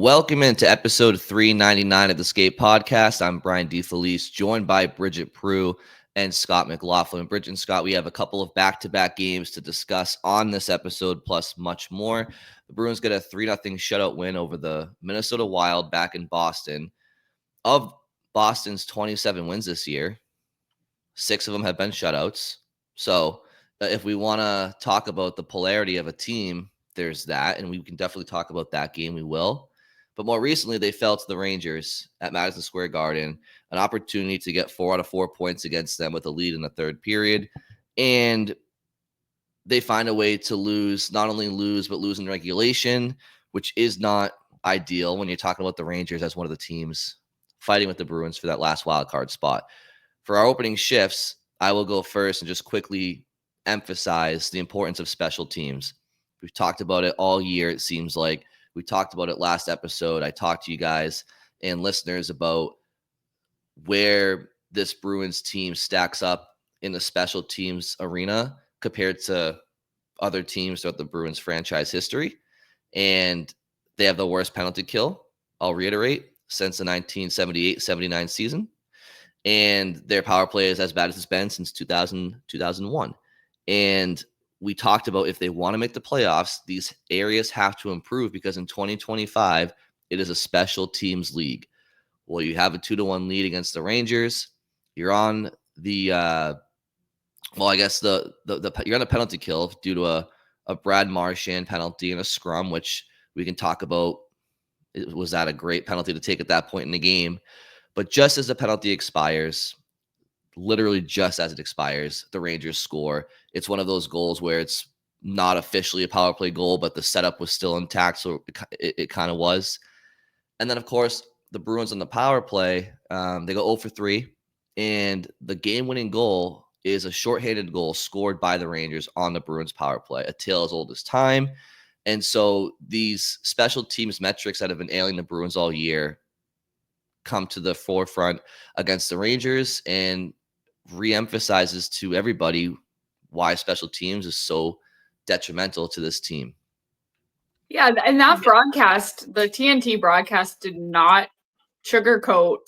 Welcome into episode 399 of the Skate Podcast. I'm Brian DeFelice, joined by Bridget Prue and Scott McLaughlin. Bridget and Scott, we have a couple of back-to-back games to discuss on this episode, plus much more. The Bruins get a 3-0 shutout win over the Minnesota Wild back in Boston. Of Boston's 27 wins this year, 6 of them have been shutouts. So if we want to talk about the polarity of a team, there's that, and we can definitely talk about that game. We will. But more recently, they fell to the Rangers at Madison Square Garden, an opportunity to get 4 out of 4 points against them with a lead in the third period. And they find a way to lose, not only lose, but lose in regulation, which is not ideal when you're talking about the Rangers as one of the teams fighting with the Bruins for that last wild card spot. For our opening shifts, I will go first and just quickly emphasize the importance of special teams. We've talked about it all year, it seems like. We talked about it last episode. I talked to you guys and listeners about where this Bruins team stacks up in the special teams arena compared to other teams throughout the Bruins franchise history. And they have the worst penalty kill, I'll reiterate, since the 1978-79 season. And their power play is as bad as it's been since 2001. And we talked about if they want to make the playoffs, these areas have to improve because in 2025, it is a special teams league. Well, you have a 2-1 lead against the Rangers. You're on the, you're on the penalty kill due to a Brad Marchand penalty and a scrum, which we can talk about. Was that a great penalty to take at that point in the game? But just as the penalty expires, literally just as it expires, the Rangers score. It's one of those goals where it's not officially a power play goal, but the setup was still intact, so it kind of was. And then, of course, the Bruins on the power play, they go 0 for 3, and the game-winning goal is a shorthanded goal scored by the Rangers on the Bruins power play, a tale as old as time. And so these special teams metrics that have been ailing the Bruins all year come to the forefront against the Rangers and reemphasizes to everybody why special teams is so detrimental to this team. Yeah, and that broadcast, the TNT broadcast, did not sugarcoat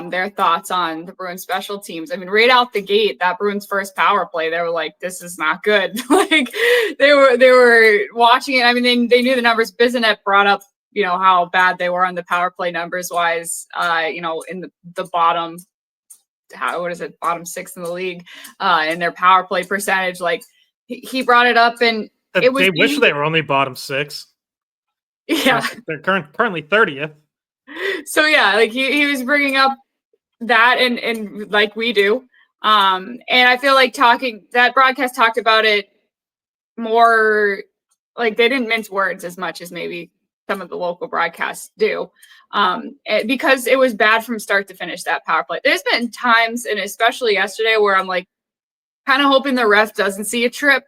their thoughts on the Bruins special teams. I mean, right out the gate, that Bruins first power play, they were like, "This is not good." Like they were watching it. I mean, they knew the numbers. Bizanet brought up, how bad they were on the power play numbers wise. In the bottom. Bottom 6 in the league in their power play percentage. Like he brought it up, and they wish they were only bottom 6. Yeah, they're currently 30th. So yeah, like he was bringing up that and like we do, and I feel like that broadcast talked about it more, like they didn't mince words as much as maybe some of the local broadcasts do, because it was bad from start to finish, that power play. There's been times, and especially yesterday, where I'm like kind of hoping the ref doesn't see a trip.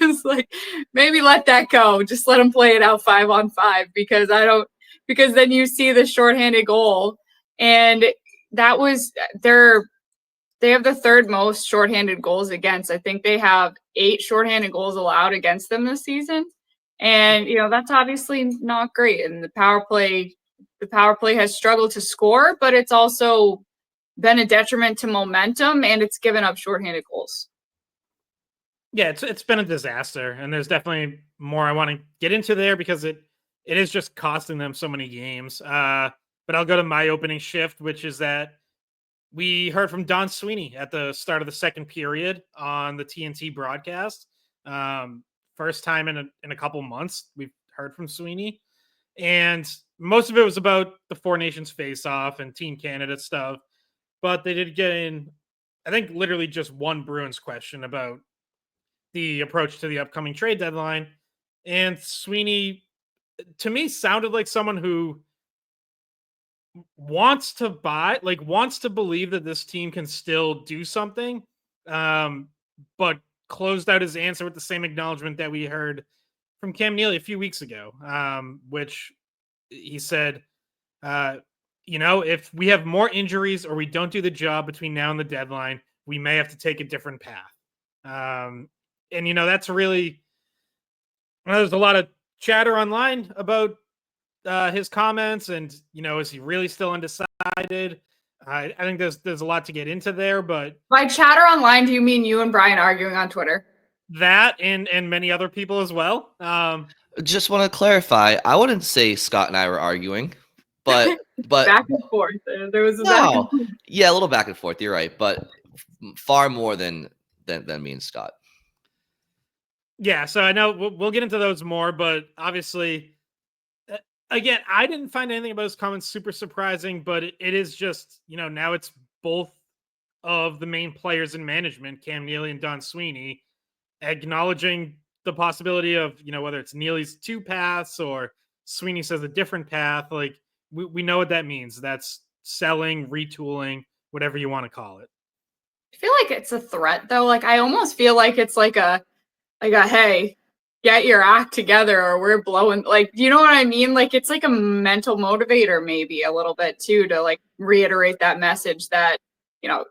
Just like, maybe let that go. Just let him play it out 5-on-5, because then you see the shorthanded goal, and that was they have the third most shorthanded goals against. I think they have 8 shorthanded goals allowed against them this season. And, that's obviously not great. And the power play has struggled to score, but it's also been a detriment to momentum, and it's given up shorthanded goals. Yeah, it's been a disaster. And there's definitely more I want to get into there because it is just costing them so many games. But I'll go to my opening shift, which is that we heard from Don Sweeney at the start of the second period on the TNT broadcast. First time in a couple months we've heard from Sweeney, and most of it was about the Four Nations face-off and Team Canada stuff. But they did get in, I think, literally just one Bruins question about the approach to the upcoming trade deadline. And Sweeney, to me, sounded like someone who wants to believe that this team can still do something, but closed out his answer with the same acknowledgement that we heard from Cam Neely a few weeks ago, which he said, if we have more injuries or we don't do the job between now and the deadline, we may have to take a different path. And that's really, there's a lot of chatter online about his comments, and is he really still undecided? I think there's a lot to get into there, but by chatter online, do you mean you and Brian arguing on Twitter? That and many other people as well. Just want to clarify, I wouldn't say Scott and I were arguing, but back and forth. There was a back and forth. Yeah, a little back and forth. You're right, but far more than me and Scott. Yeah, so I know we'll get into those more, but obviously, again, I didn't find anything about his comments super surprising, but it is just, now it's both of the main players in management, Cam Neely and Don Sweeney, acknowledging the possibility of, whether it's Neely's 2 paths or Sweeney says a different path. Like, we know what that means. That's selling, retooling, whatever you want to call it. I feel like it's a threat, though. Like, I almost feel like it's like a, hey, get your act together or we're blowing, like, you know what I mean? Like, it's like a mental motivator maybe a little bit too, to like reiterate that message that,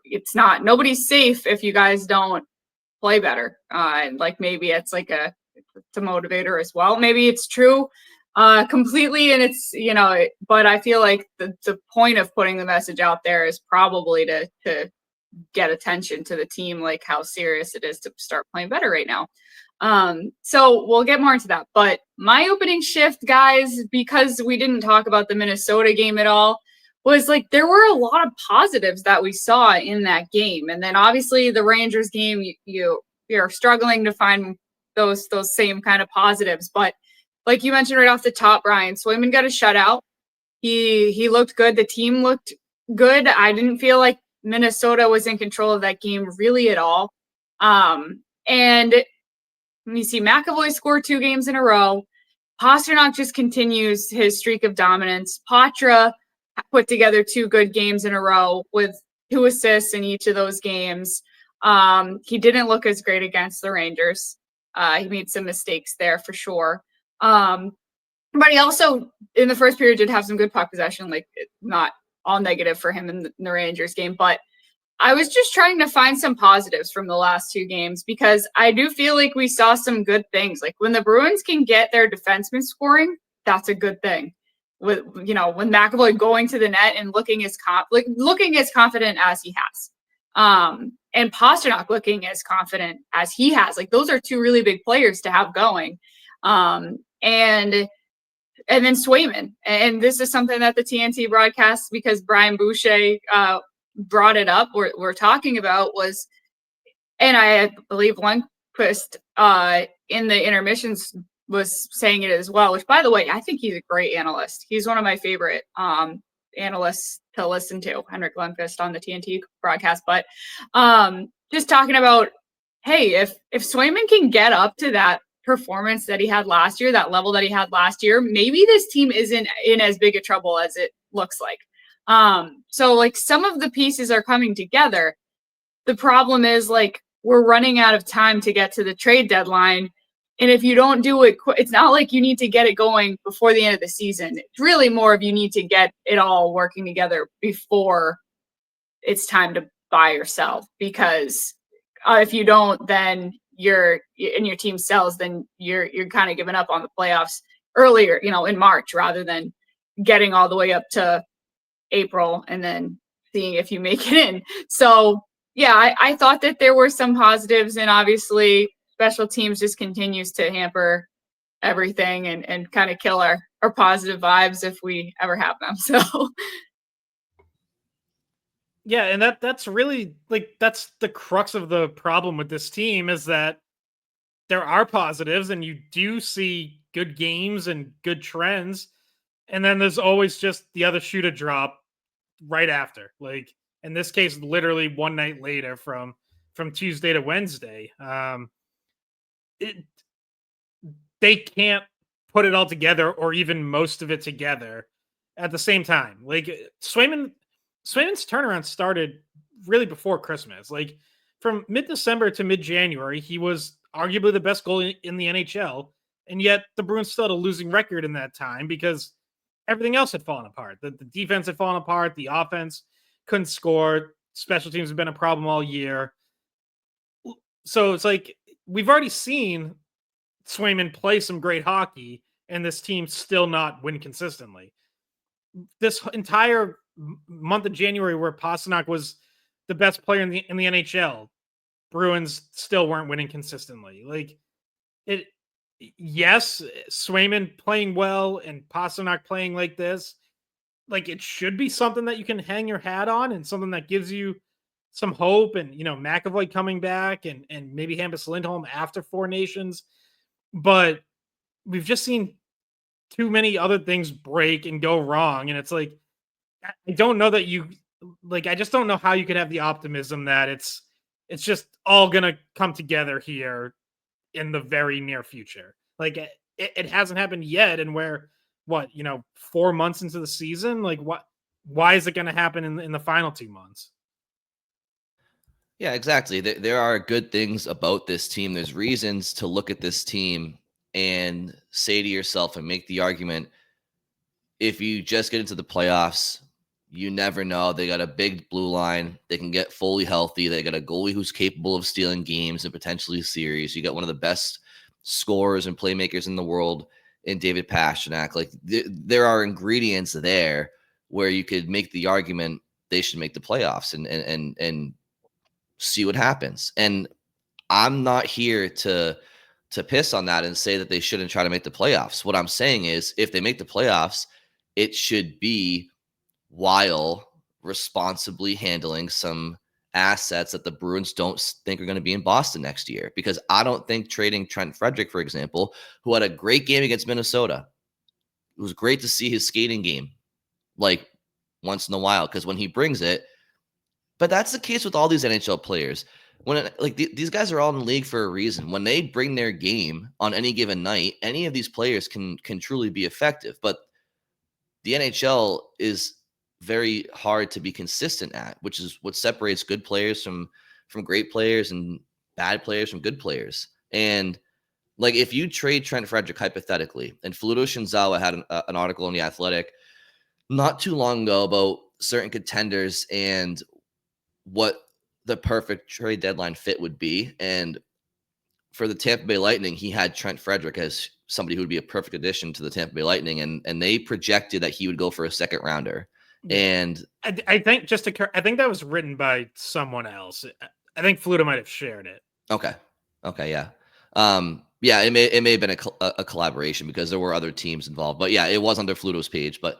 it's not, nobody's safe if you guys don't play better. And like, maybe it's like it's a motivator as well. Maybe it's true completely. And it's, but I feel like the point of putting the message out there is probably to get attention to the team, like how serious it is to start playing better right now. So we'll get more into that, but my opening shift, guys, because we didn't talk about the Minnesota game at all, was like, there were a lot of positives that we saw in that game. And then obviously the Rangers game, you're struggling to find those same kind of positives. But like you mentioned right off the top, Brian, Swayman got a shutout. He looked good. The team looked good. I didn't feel like Minnesota was in control of that game really at all. And you see McAvoy score 2 games in a row. Pastrnak just continues his streak of dominance. Patra put together 2 good games in a row with 2 assists in each of those games. He didn't look as great against the Rangers. He made some mistakes there for sure. But he also, in the first period, did have some good puck possession, like not all negative for him in the Rangers game. But I was just trying to find some positives from the last 2 games because I do feel like we saw some good things. Like when the Bruins can get their defensemen scoring, that's a good thing. With when McAvoy going to the net and looking as confident as he has, and Pastrnak looking as confident as he has, like those are 2 really big players to have going, and then Swayman, and this is something that the TNT broadcast, because Brian Boucher brought it up, we're talking about was, and I believe Lundqvist in the intermissions was saying it as well, which by the way, I think he's a great analyst. He's one of my favorite analysts to listen to, Henrik Lundqvist on the TNT broadcast. But just talking about, hey, if Swayman can get up to that performance that he had last year, that level that he had last year, maybe this team isn't in as big a trouble as it looks like. So like some of the pieces are coming together. The problem is like we're running out of time to get to the trade deadline. And if you don't do it, it's not like you need to get it going before the end of the season. It's really more of you need to get it all working together before it's time to buy or sell. Because if you don't, then your team sells, then you're kind of giving up on the playoffs earlier, in March, rather than getting all the way up to April and then seeing if you make it in. So yeah, I thought that there were some positives, and obviously special teams just continues to hamper everything and kind of kill our positive vibes if we ever have them. So yeah, and that's really like that's the crux of the problem with this team, is that there are positives and you do see good games and good trends, and then there's always just the other shoe to drop right after. Like in this case, literally one night later from Tuesday to Wednesday. They can't put it all together, or even most of it together at the same time. Like Swayman's turnaround started really before Christmas. Like from mid-December to mid-January, he was arguably the best goalie in the NHL, and yet the Bruins still had a losing record in that time because everything else had fallen apart. The defense had fallen apart. The offense couldn't score. Special teams have been a problem all year. So it's like we've already seen Swayman play some great hockey, and this team still not win consistently. This entire month of January where Pastrnak was the best player in the NHL, Bruins still weren't winning consistently. Like it, yes, Swayman playing well and Pastrnak playing like this, like it should be something that you can hang your hat on and something that gives you some hope. And McAvoy coming back and maybe Hampus Lindholm after Four Nations, but we've just seen too many other things break and go wrong. And it's like, I don't know that I just don't know how you could have the optimism that it's just all going to come together here in the very near future. Like it hasn't happened yet. And 4 months into the season, like why is it going to happen in the final 2 months? Yeah, exactly. There are good things about this team. There's reasons to look at this team and say to yourself and make the argument, if you just get into the playoffs, you never know. They got a big blue line. They can get fully healthy. They got a goalie who's capable of stealing games and potentially series. You got one of the best scorers and playmakers in the world in David Pastrnak. Like there are ingredients there where you could make the argument they should make the playoffs and see what happens. And I'm not here to piss on that and say that they shouldn't try to make the playoffs. What I'm saying is if they make the playoffs, it should be while responsibly handling some assets that the Bruins don't think are going to be in Boston next year. Because I don't think trading Trent Frederic, for example, who had a great game against Minnesota, it was great to see his skating game like once in a while, because when he brings it, but that's the case with all these NHL players. These guys are all in the league for a reason. When they bring their game on any given night, any of these players can truly be effective. But the NHL is very hard to be consistent at, which is what separates good players from great players and bad players from good players. And like if you trade Trent Frederic hypothetically, and Fluto Shinzawa had an article in The Athletic not too long ago about certain contenders and what the perfect trade deadline fit would be. And for the Tampa Bay Lightning, he had Trent Frederic as somebody who would be a perfect addition to the Tampa Bay Lightning. And they projected that he would go for a second rounder. And I think I think that was written by someone else. I think Fluto might have shared it. Okay. Yeah. Yeah, it may have been a collaboration because there were other teams involved, but yeah, it was under Fluto's page, but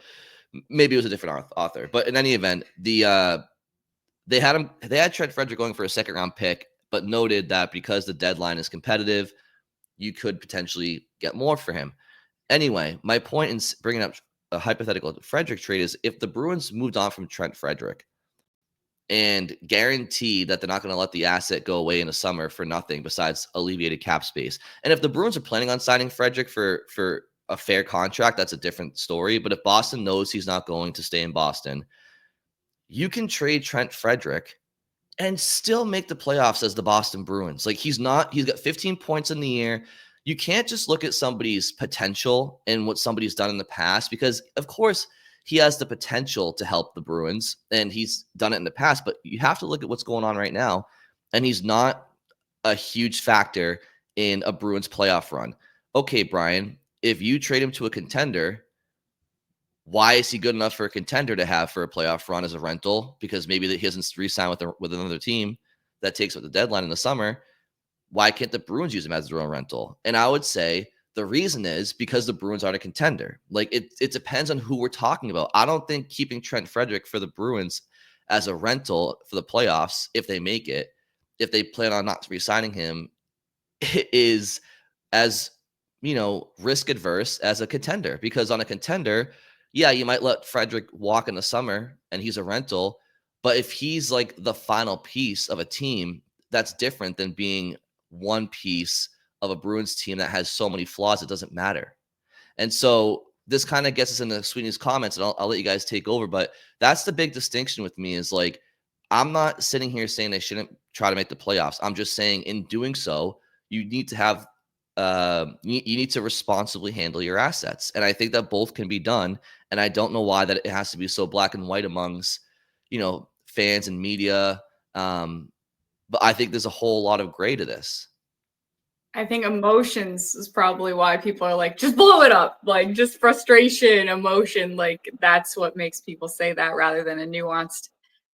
maybe it was a different author. But in any event, they had Trent Frederic going for a second round pick, but noted that because the deadline is competitive, you could potentially get more for him. Anyway, my point in bringing up a hypothetical Frederic trade is if the Bruins moved on from Trent Frederic and guaranteed that they're not going to let the asset go away in the summer for nothing besides alleviated cap space. And if the Bruins are planning on signing Frederic for a fair contract, that's a different story. But if Boston knows he's not going to stay in Boston, you can trade Trent Frederic and still make the playoffs as the Boston Bruins. Like he's got 15 points in the year. You can't just look at somebody's potential and what somebody's done in the past, because of course he has the potential to help the Bruins and he's done it in the past, but you have to look at what's going on right now. And he's not a huge factor in a Bruins playoff run. Okay, Brian, if you trade him to a contender, why is he good enough for a contender to have for a playoff run as a rental? Because maybe he hasn't re-signed with another team that takes up the deadline in the summer. Why can't the Bruins use him as their own rental? And I would say the reason is because the Bruins aren't a contender. Like it depends on who we're talking about. I don't think keeping Trent Frederic for the Bruins as a rental for the playoffs, if they make it, if they plan on not re-signing him, is as, risk adverse as a contender. Because on a contender, yeah, you might let Frederic walk in the summer and he's a rental. But if he's like the final piece of a team, that's different than being one piece of a Bruins team that has so many flaws, it doesn't matter. And so this kind of gets us into Sweeney's comments, and I'll let you guys take over. But that's the big distinction with me is like, I'm not sitting here saying they shouldn't try to make the playoffs. I'm just saying in doing so, you need to have you need to responsibly handle your assets. And I think that both can be done. And I don't know why that it has to be so black and white amongst, fans and media. But I think there's a whole lot of gray to this. I think emotions is probably why people are like, just blow it up. Like, just frustration, emotion. Like, that's what makes people say that rather than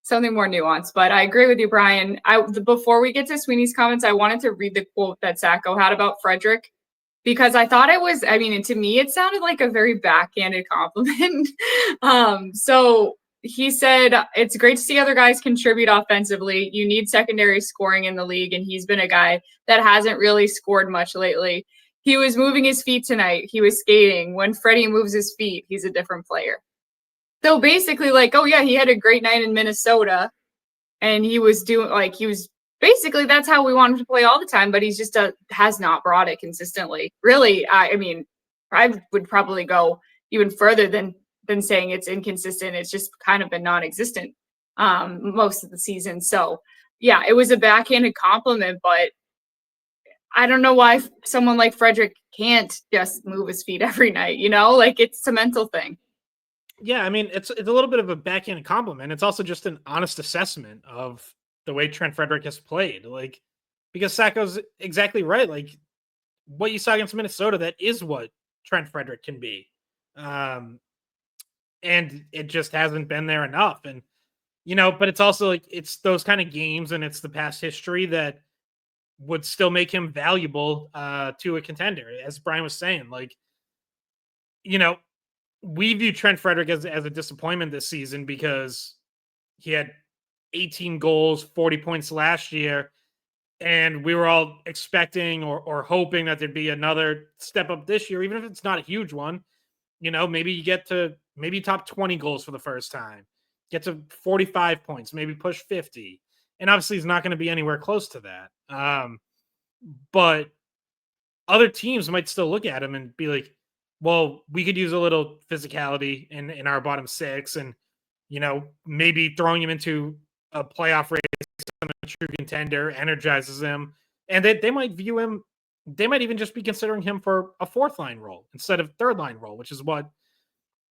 something more nuanced. But I agree with you, Brian. Before we get to Sweeney's comments, I wanted to read the quote that Sacco had about Frederic, because I thought and to me, it sounded like a very backhanded compliment. So he said, it's great to see other guys contribute offensively. You need secondary scoring in the league, and he's been a guy that hasn't really scored much lately. He was moving his feet tonight. He was skating. When Freddie moves his feet, he's a different player. So basically, like, oh yeah, he had a great night in Minnesota, and he was basically, that's how we want him to play all the time, but he's just has not brought it consistently. Really, I would probably go even further than saying it's inconsistent. It's just kind of been non-existent most of the season. So yeah, it was a backhanded compliment, but I don't know why someone like Frederic can't just move his feet every night, like it's a mental thing. Yeah, I mean, it's a little bit of a backhanded compliment. It's also just an honest assessment of the way Trent Frederic has played. Like, because Sacco's exactly right. Like, what you saw against Minnesota, that is what Trent Frederic can be. And it just hasn't been there enough. And, but it's also like, it's those kind of games and it's the past history that would still make him valuable to a contender. As Brian was saying, like, we view Trent Frederic as a disappointment this season because he had 18 goals, 40 points last year. And we were all expecting or hoping that there'd be another step up this year, even if it's not a huge one. Maybe you get to top 20 goals for the first time, get to 45 points, maybe push 50. And obviously he's not going to be anywhere close to that. But other teams might still look at him and be like, well, we could use a little physicality in our bottom six and, maybe throwing him into a playoff race, a true contender energizes him. And they might view him, they might even just be considering him for a fourth line role instead of third line role, which is what,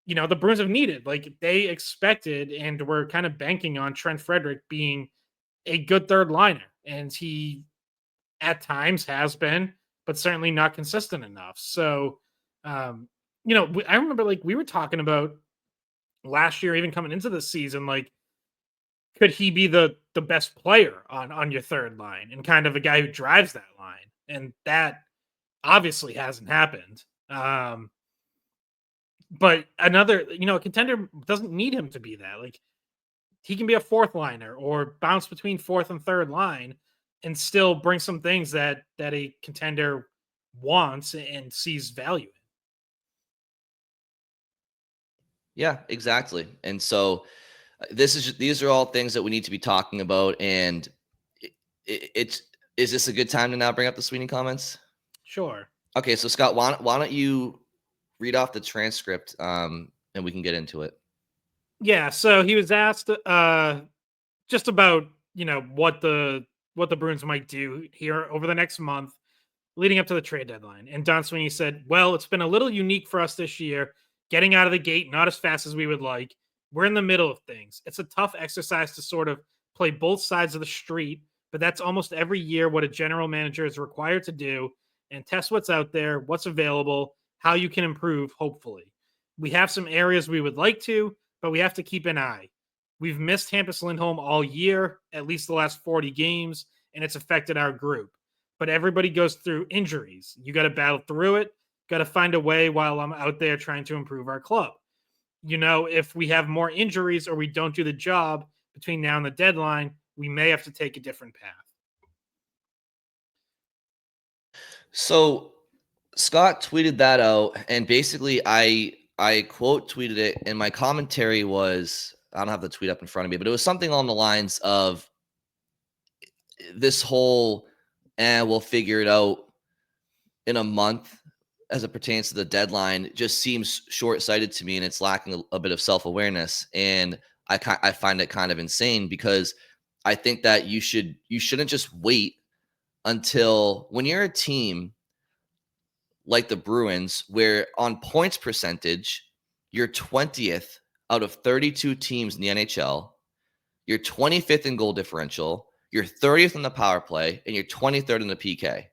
the Bruins have needed. Like, they expected and were kind of banking on Trent Frederic being a good third liner. And he at times has been, but certainly not consistent enough. So, I remember, like, we were talking about last year, even coming into the season, like, could he be the best player on your third line and kind of a guy who drives that line? And that obviously hasn't happened. But another, a contender doesn't need him to be that. Like, he can be a fourth liner or bounce between fourth and third line and still bring some things that a contender wants and sees value in. Yeah, exactly. And so these are all things that we need to be talking about. And is this a good time to now bring up the Sweeney comments? Sure. Okay, so Scott, why don't you read off the transcript and we can get into it. Yeah, so he was asked just about, what the Bruins might do here over the next month leading up to the trade deadline. And Don Sweeney said, well, it's been a little unique for us this year, getting out of the gate, not as fast as we would like. We're in the middle of things. It's a tough exercise to sort of play both sides of the street, but that's almost every year what a general manager is required to do and test what's out there, what's available, how you can improve, hopefully. We have some areas we would like to, but we have to keep an eye. We've missed Hampus Lindholm all year, at least the last 40 games, and it's affected our group. But everybody goes through injuries. You got to battle through it. Got to find a way while I'm out there trying to improve our club. If we have more injuries or we don't do the job between now and the deadline, we may have to take a different path. So Scott tweeted that out, and basically I quote tweeted it, and my commentary was, I don't have the tweet up in front of me, but it was something along the lines of this whole, we'll figure it out in a month as it pertains to the deadline just seems short-sighted to me, and it's lacking a bit of self-awareness. And I find it kind of insane because I think that you shouldn't just wait until when you're a team like the Bruins, where on points percentage, you're 20th out of 32 teams in the NHL, you're 25th in goal differential, you're 30th in the power play, and you're 23rd in the PK.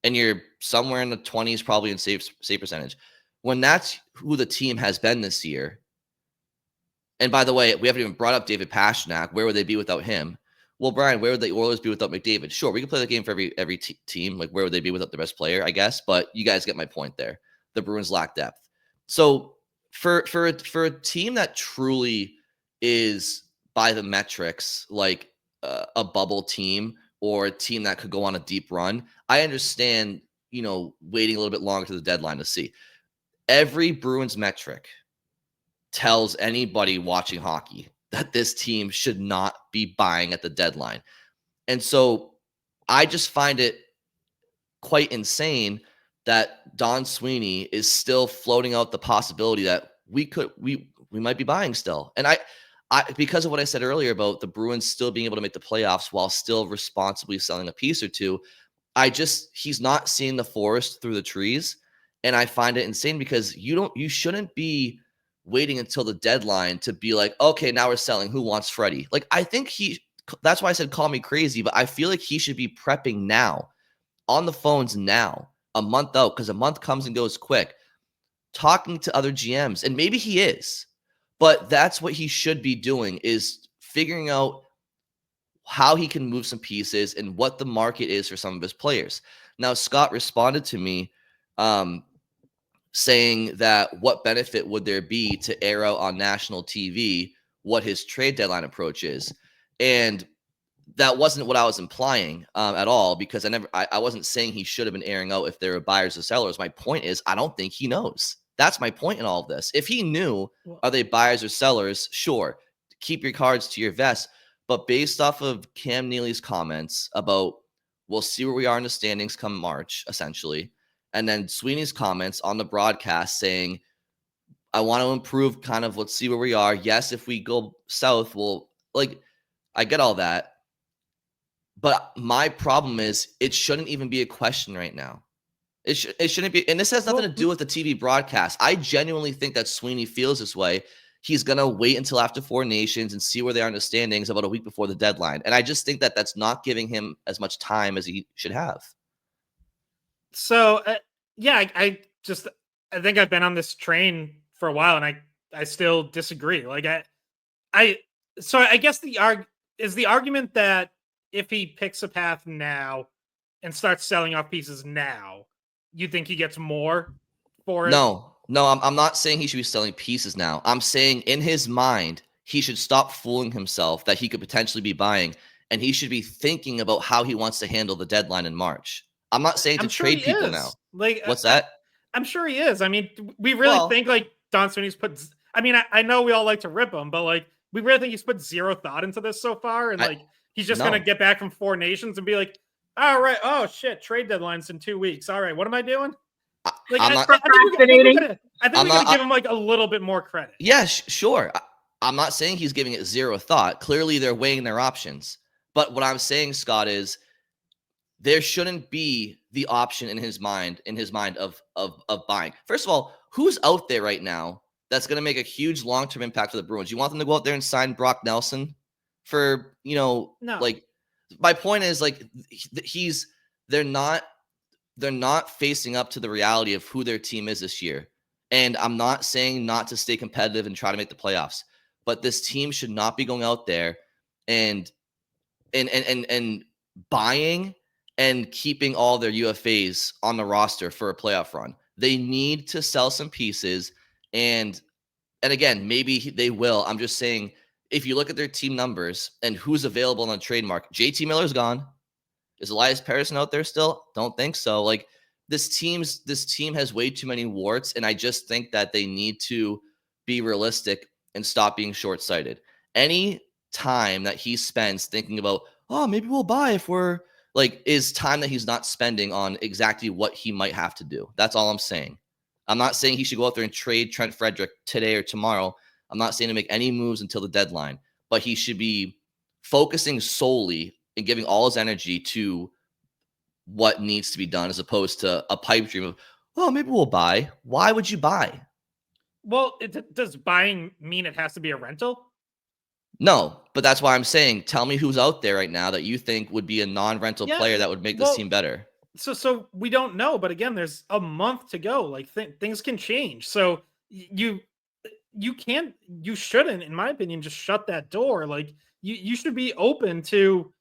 and you're somewhere in the 20s, probably in save percentage, when that's who the team has been this year. And by the way, we haven't even brought up David Pastrnak. Where would they be without him? Well, Brian, where would the Oilers be without McDavid? Sure, we can play the game for every team. Like, where would they be without the best player? I guess, but you guys get my point there. The Bruins lack depth. So for a team that truly is by the metrics like a bubble team or a team that could go on a deep run, I understand, waiting a little bit longer to the deadline to see. Every Bruins metric tells anybody watching hockey that this team should not be buying at the deadline. And so I just find it quite insane that Don Sweeney is still floating out the possibility that we might be buying still. And I because of what I said earlier about the Bruins still being able to make the playoffs while still responsibly selling a piece or two, he's not seeing the forest through the trees. And I find it insane because you shouldn't be waiting until the deadline to be like, okay, now we're selling. Who wants Freddie? Like, I think that's why I said call me crazy, but I feel like he should be prepping now, on the phones now, a month out, because a month comes and goes quick, talking to other GMs. And maybe he is, but that's what he should be doing, is figuring out how he can move some pieces and what the market is for some of his players. Now, Scott responded to me saying that what benefit would there be to air out on national TV what his trade deadline approach is. And that wasn't what I was implying at all, because I wasn't saying he should have been airing out if there were buyers or sellers. My point is, I don't think he knows. That's my point in all of this. If he knew, are they buyers or sellers? Sure, keep your cards to your vest. But based off of Cam Neely's comments about, we'll see where we are in the standings come March, essentially, and then Sweeney's comments on the broadcast saying, I want to improve, kind of, let's see where we are. Yes, if we go south, I get all that. But my problem is, it shouldn't even be a question right now. It shouldn't be. And this has nothing to do with the TV broadcast. I genuinely think that Sweeney feels this way. He's going to wait until after Four Nations and see where they are in the standings about a week before the deadline. And I just think that that's not giving him as much time as he should have. So, I think I've been on this train for a while, and I still disagree. Like, I guess the argument that if he picks a path now and starts selling off pieces now, you think he gets more for it? No, I'm not saying he should be selling pieces now. I'm saying in his mind, he should stop fooling himself that he could potentially be buying, and he should be thinking about how he wants to handle the deadline in March. I'm not saying to trade people now. Like, what's that? I'm sure he is. I mean, we really think like Don Sweeney's put. I mean, I know we all like to rip him, but like, we really think he's put zero thought into this so far, and he's just gonna get back from Four Nations and be like, all right, oh shit, trade deadline's in 2 weeks. All right, what am I doing? Like, I think we gotta give him like a little bit more credit. Yeah, sure. I'm not saying he's giving it zero thought. Clearly, they're weighing their options. But what I'm saying, Scott, is there shouldn't be the option in his mind of buying. First of all, who's out there right now that's going to make a huge long-term impact for the Bruins? You want them to go out there and sign Brock Nelson for, No. Like, my point is, like, they're not facing up to the reality of who their team is this year. And I'm not saying not to stay competitive and try to make the playoffs, but this team should not be going out there and buying and keeping all their UFAs on the roster for a playoff run. They need to sell some pieces, and again, maybe they will. I'm just saying, if you look at their team numbers and who's available on the trade market, JT Miller's gone. Is Elias Pettersson out there still? Don't think so. Like, this team has way too many warts, and I just think that they need to be realistic and stop being short-sighted. Any time that he spends thinking about, oh, maybe we'll buy if we're is time that he's not spending on exactly what he might have to do. That's all I'm saying. I'm not saying he should go out there and trade Trent Frederick today or tomorrow. I'm not saying to make any moves until the deadline, but he should be focusing solely and giving all his energy to what needs to be done, as opposed to a pipe dream of, oh, maybe we'll buy. Why would you buy? Well, does buying mean it has to be a rental? No, but that's why I'm saying, tell me who's out there right now that you think would be a non-rental player that would make this team better. So we don't know, but again, there's a month to go. Like things can change. So you shouldn't, in my opinion, just shut that door. Like you should be open to,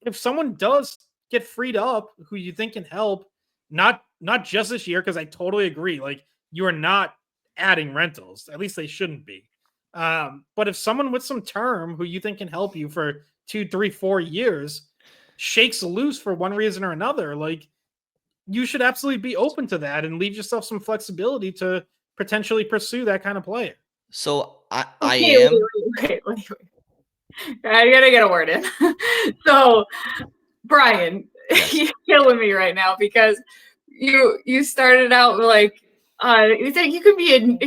if someone does get freed up who you think can help, not just this year, because I totally agree. Like, you are not adding rentals. At least they shouldn't be. But if someone with some term who you think can help you for 2, 3, 4 years shakes loose for one reason or another, like, you should absolutely be open to that and leave yourself some flexibility to potentially pursue that kind of player. So I Okay, am. wait. I gotta get a word in. So, Brian, Yes. you're killing me right now because you started out like you think it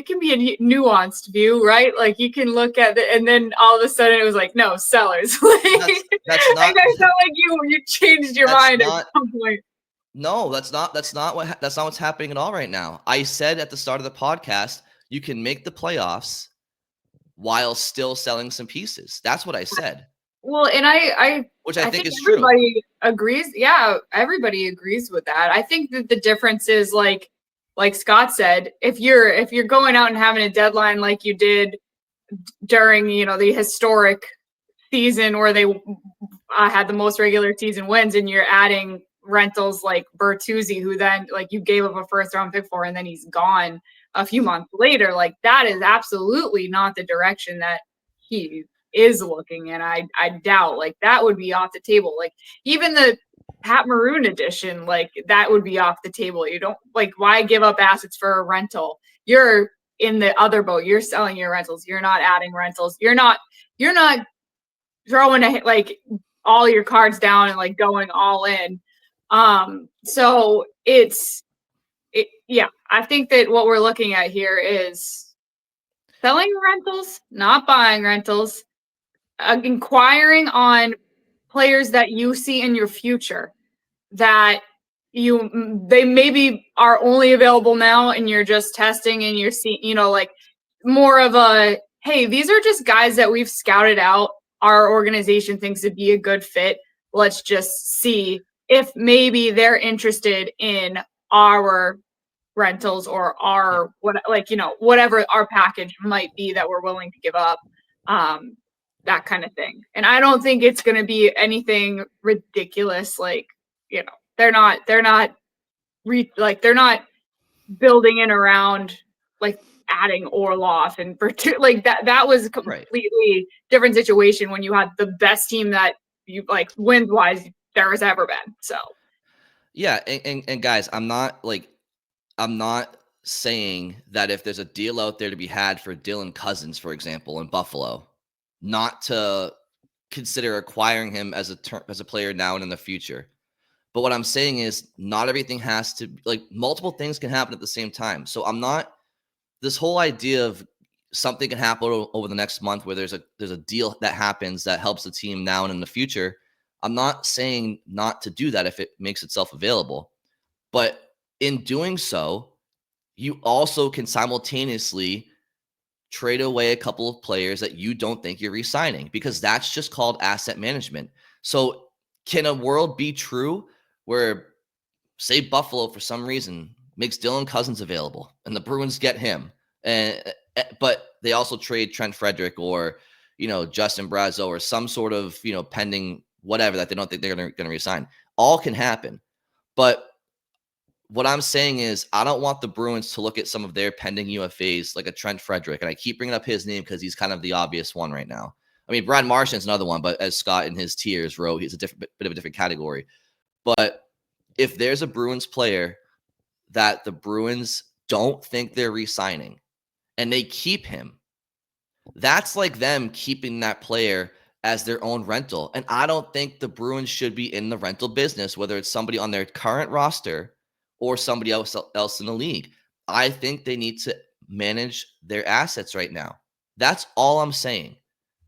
can be a nuanced view, right? Like, you can look at it, and then all of a sudden it was like, no, sellers. That's not. I felt like you changed your mind at some point. No, that's not what's happening at all right now. I said at the start of the podcast, you can make the playoffs while still selling some pieces. That's what I said. Well, and Which I think is everybody agrees. Yeah, everybody agrees with that. I think that the difference is, like Scott said, if you're going out and having a deadline like you did during, the historic season where they had the most regular season wins, and you're adding rentals like Bertuzzi, who then, like, you gave up a first round pick for, and then he's gone a few months later, like, that is absolutely not the direction that he is looking. And I doubt, like, that would be off the table. Like, even the Pat Maroon edition, like, that would be off the table. You don't, like, why give up assets for a rental? You're in the other boat. You're selling your rentals. You're not adding rentals. You're not throwing like all your cards down and, like, going all in. So yeah, I think that what we're looking at here is selling rentals, not buying rentals, inquiring on players that you see in your future that they maybe are only available now, and you're just testing, and you're seeing, like, more of a, hey, these are just guys that we've scouted out. Our organization thinks it'd be a good fit. Let's just see if maybe they're interested in our rentals or our whatever our package might be that we're willing to give up, that kind of thing. And I don't think it's going to be anything ridiculous. Like, they're not building in around, like, adding Orlov and like that was a completely different situation when you had the best team that you, like, wins wise, there has ever been. So yeah, and guys, I'm not saying that if there's a deal out there to be had for Dylan Cousins, for example, in Buffalo, not to consider acquiring him as a player now and in the future. But what I'm saying is, not everything has to, like, multiple things can happen at the same time. So I'm not, this whole idea of something can happen over the next month where there's a deal that happens that helps the team now and in the future. I'm not saying not to do that if it makes itself available. But in doing so, you also can simultaneously trade away a couple of players that you don't think you're re-signing, because that's just called asset management. So can a world be true where, say, Buffalo for some reason makes Dylan Cousins available and the Bruins get him, but they also trade Trent Frederick or, Justin Brazeau or some sort of, pending whatever that they don't think they're going to re-sign? All can happen. But what I'm saying is, I don't want the Bruins to look at some of their pending UFAs like a Trent Frederick, and I keep bringing up his name because he's kind of the obvious one right now. I mean, Brad Marchand's another one, but as Scott in his tiers wrote, he's a bit of a different category. But if there's a Bruins player that the Bruins don't think they're re-signing and they keep him, that's like them keeping that player as their own rental. And I don't think the Bruins should be in the rental business, whether it's somebody on their current roster or somebody else in the league. I think they need to manage their assets right now. That's all I'm saying.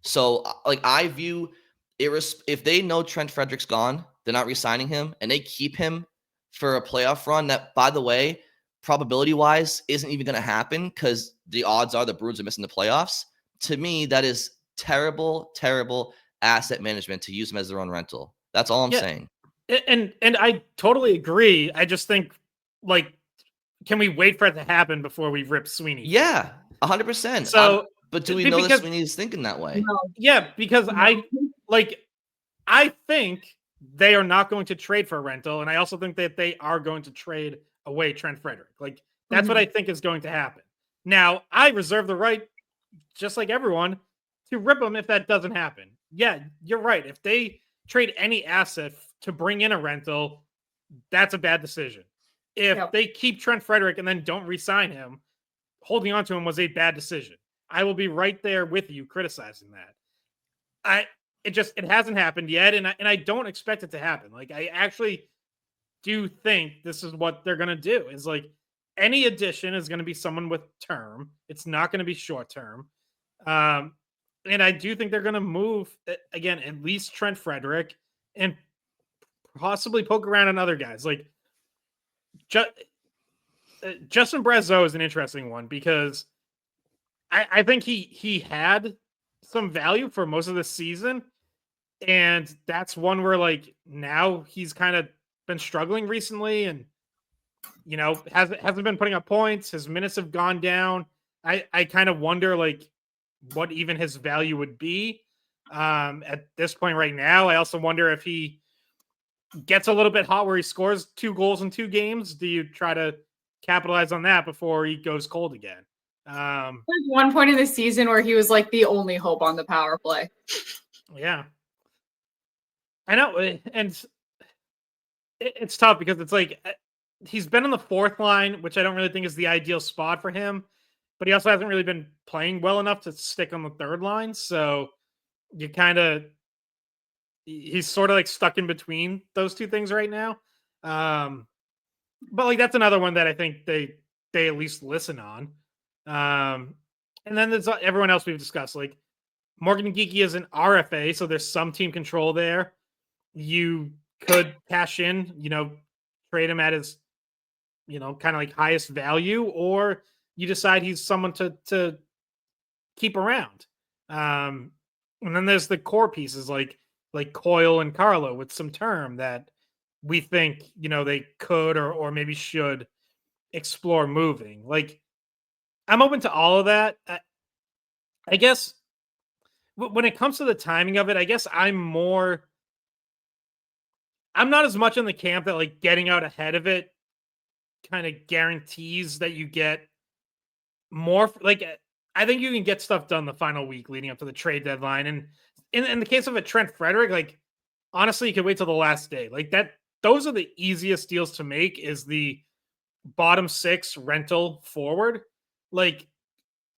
So, like, I view if they know Trent Frederick's gone, they're not re-signing him, and they keep him for a playoff run that, by the way, probability-wise, isn't even going to happen because the odds are the Bruins are missing the playoffs. To me, that is terrible, terrible asset management to use them as their own rental. That's all I'm saying. And I totally agree. I just think, like, can we wait for it to happen before we rip Sweeney? Yeah, 100%. So, but do we know that Sweeney is thinking that way? No. Yeah, because I think they are not going to trade for a rental, and I also think that they are going to trade away Trent Frederick. Like, that's what I think is going to happen. Now, I reserve the right, just like everyone, to rip them if that doesn't happen. Yeah, you're right. If they trade any asset to bring in a rental, that's a bad decision. If they keep Trent Frederick and then don't re-sign him, holding on to him was a bad decision. I will be right there with you criticizing that. It hasn't happened yet, and I don't expect it to happen. Like, I actually do think this is what they're gonna do. Is like, any addition is gonna be someone with term. It's not gonna be short term. And I do think they're gonna move again, at least Trent Frederick, and possibly poke around on other guys. Like, Justin Brazeau is an interesting one because I think he had some value for most of the season, and that's one where, like, now he's kind of been struggling recently, and hasn't been putting up points. His minutes have gone down. I kind of wonder, like, what even his value would be at this point right now. I also wonder if he gets a little bit hot where he scores 2 goals in 2 games. Do you try to capitalize on that before he goes cold again? There's one point in the season where he was like the only hope on the power play. Yeah, I know, and it's tough because it's like he's been on the 4th line, which I don't really think is the ideal spot for him, but he also hasn't really been playing well enough to stick on the 3rd line. So he's sort of like stuck in between those 2 things right now. But like, that's another one that I think they at least listen on. And then there's everyone else we've discussed. Like, Morgan Geekie is an RFA, so there's some team control there. You could cash in, trade him at his, kind of like highest value, or you decide he's someone to keep around. And then there's the core pieces like Coyle and Carlo with some term that we think, they could or maybe should explore moving. Like, I'm open to all of that. I guess when it comes to the timing of it, I guess I'm not as much in the camp that, like, getting out ahead of it kind of guarantees that you get more. Like, I think you can get stuff done the final week leading up to the trade deadline. And in the case of a Trent Frederick, like, honestly, you can wait till the last day. Like, those are the easiest deals to make, is the bottom 6 rental forward. Like,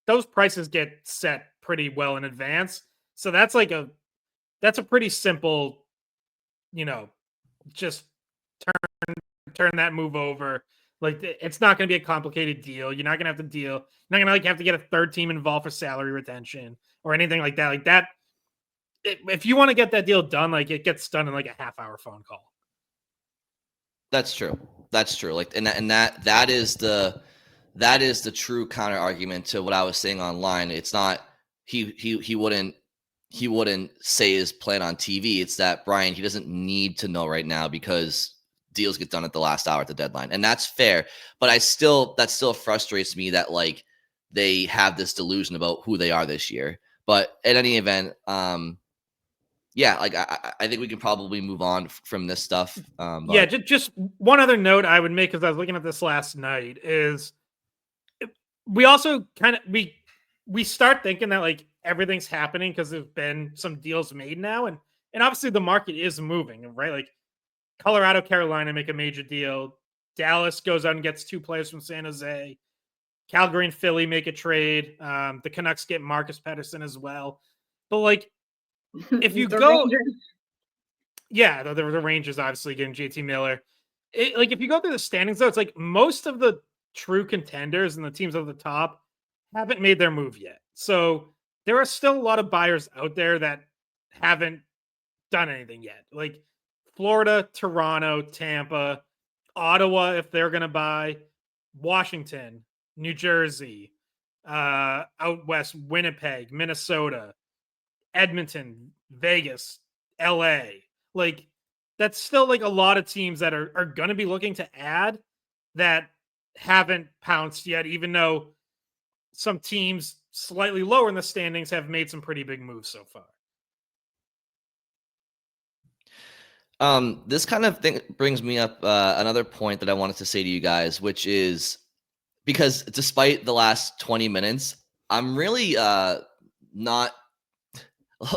those prices get set pretty well in advance. So that's a pretty simple, just turn that move over. Like, it's not going to be a complicated deal. You're not going to have to deal. You're not going to have to get a 3rd team involved for salary retention or anything like that. Like that, if you want to get that deal done, like, it gets done in like a half-hour phone call. That's true. Like, and that is the true counter argument to what I was saying online. It's not he wouldn't say his plan on TV. It's that, Brian, he doesn't need to know right now because deals get done at the last hour at the deadline, and that's fair. But that still frustrates me that, like, they have this delusion about who they are this year. But in any event, yeah, like, I think we can probably move on from this stuff. Yeah, just one other note I would make, because I was looking at this last night, is we also kind of we start thinking that, like, everything's happening because there's been some deals made now, and obviously the market is moving, right? Like, Colorado, Carolina make a major deal. Dallas goes out and gets 2 players from San Jose. Calgary and Philly make a trade. The Canucks get Marcus Pettersson as well. But, like, if you go, yeah, the Rangers obviously getting JT Miller. Like, if you go through the standings, though, it's like most of the true contenders and the teams at the top haven't made their move yet. So there are still a lot of buyers out there that haven't done anything yet. Like Florida, Toronto, Tampa, Ottawa, if they're going to buy, Washington, New Jersey, out west, Winnipeg, Minnesota, Edmonton, Vegas, LA. Like, that's still like a lot of teams that are going to be looking to add that haven't pounced yet, even though some teams slightly lower in the standings have made some pretty big moves so far. This kind of thing brings me up another point that I wanted to say to you guys, which is because despite the last 20 minutes, I'm really not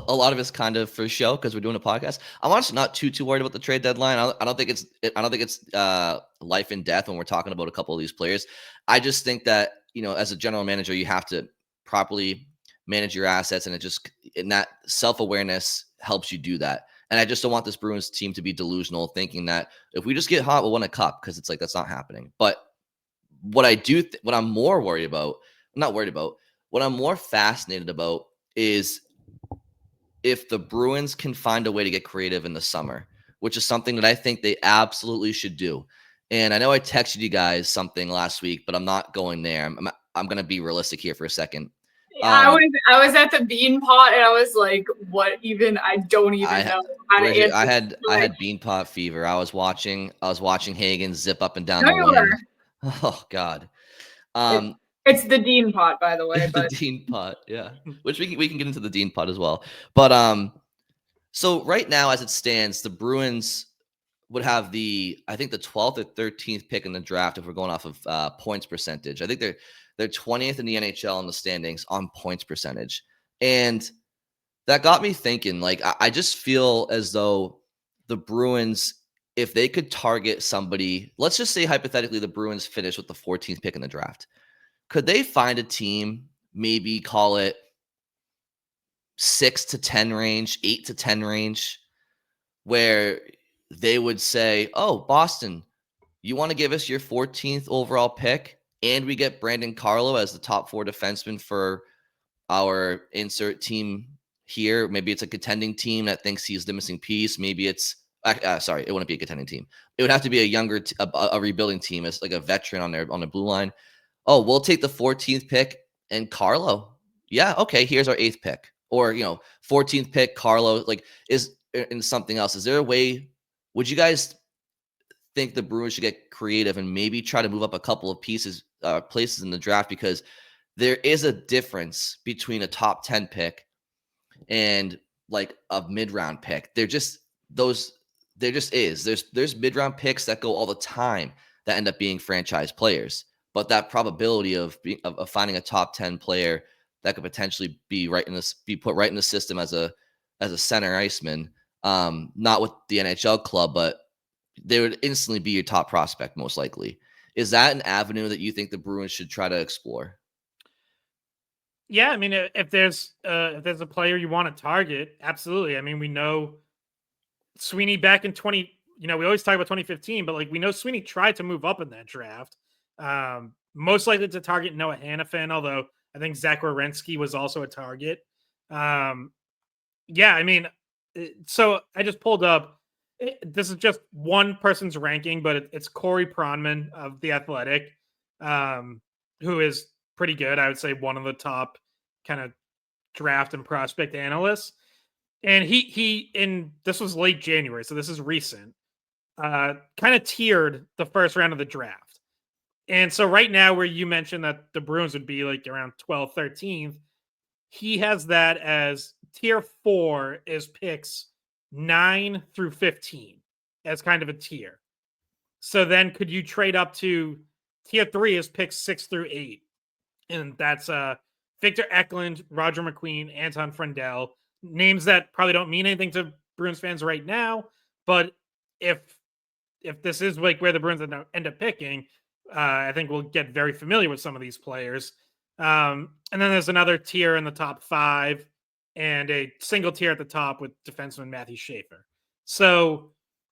a lot of it's kind of for show because we're doing a podcast. I'm honestly not too worried about the trade deadline. I don't think it's life and death when we're talking about a couple of these players. I just think that, you know, as a general manager, you have to properly manage your assets, and that self-awareness helps you do that. And I just don't want this Bruins team to be delusional, thinking that if we just get hot, we'll win a cup, because it's like that's not happening. But what I'm more worried about, not worried about, what I'm more fascinated about is if the Bruins can find a way to get creative in the summer, which is something that I think they absolutely should do. And I know I texted you guys something last week, but I'm not going there. I'm going to be realistic here for a second. I was at the bean pot and I was like, what even? I don't even know how to answer. I had bean pot fever. I was watching Hagen zip up and down No, the lane. Oh God. It's the Dean pot, by the way. The Dean pot, yeah. Which we can get into the Dean pot as well. But so right now, as it stands, the Bruins would have the 12th or 13th pick in the draft if we're going off of points percentage. I think they're 20th in the NHL in the standings on points percentage. And that got me thinking, like, I just feel as though the Bruins, if they could target somebody, let's just say hypothetically the Bruins finish with the 14th pick in the draft. Could they find a team, maybe call it 6 to 10 range, 8 to 10 range, where they would say, oh, Boston, you want to give us your 14th overall pick, and we get Brandon Carlo as the top 4 defenseman for our insert team here. Maybe it's a contending team that thinks he's the missing piece. Maybe it's sorry, it wouldn't be a contending team. It would have to be a younger, a rebuilding team as like a veteran on the blue line. Oh, we'll take the 14th pick and Carlo. Yeah, okay, here's our 8th pick. Or, 14th pick, Carlo, like, is in something else. Is there a way, would you guys think the Bruins should get creative and maybe try to move up a couple of places in the draft? Because there is a difference between a top 10 pick and like a mid-round pick. There just is. There's mid-round picks that go all the time that end up being franchise players. But that probability of finding a top 10 player that could potentially be put right in the system as a center iceman, not with the NHL club, but they would instantly be your top prospect, most likely. Is that an avenue that you think the Bruins should try to explore? Yeah, I mean, if there's a player you want to target, absolutely. I mean, we know Sweeney back in we always talk about 2015, but like we know Sweeney tried to move up in that draft. Most likely to target Noah Hannafin, although I think Zach Werenski was also a target. Yeah, I mean, so I just pulled up. This is just one person's ranking, but it's Corey Pronman of The Athletic, who is pretty good. I would say one of the top kind of draft and prospect analysts. And this was late January, so this is recent, kind of tiered the first round of the draft. And so right now, where you mentioned that the Bruins would be like around 12th, 13th, he has that as tier 4 is picks 9 through 15 as kind of a tier. So then could you trade up to tier 3 is picks 6 through 8? And that's Victor Eklund, Roger McQueen, Anton Friendel, names that probably don't mean anything to Bruins fans right now. But if this is like where the Bruins end up picking, I think we'll get very familiar with some of these players. And then there's another tier in the top 5 and a single tier at the top with defenseman Matthew Schaefer. So,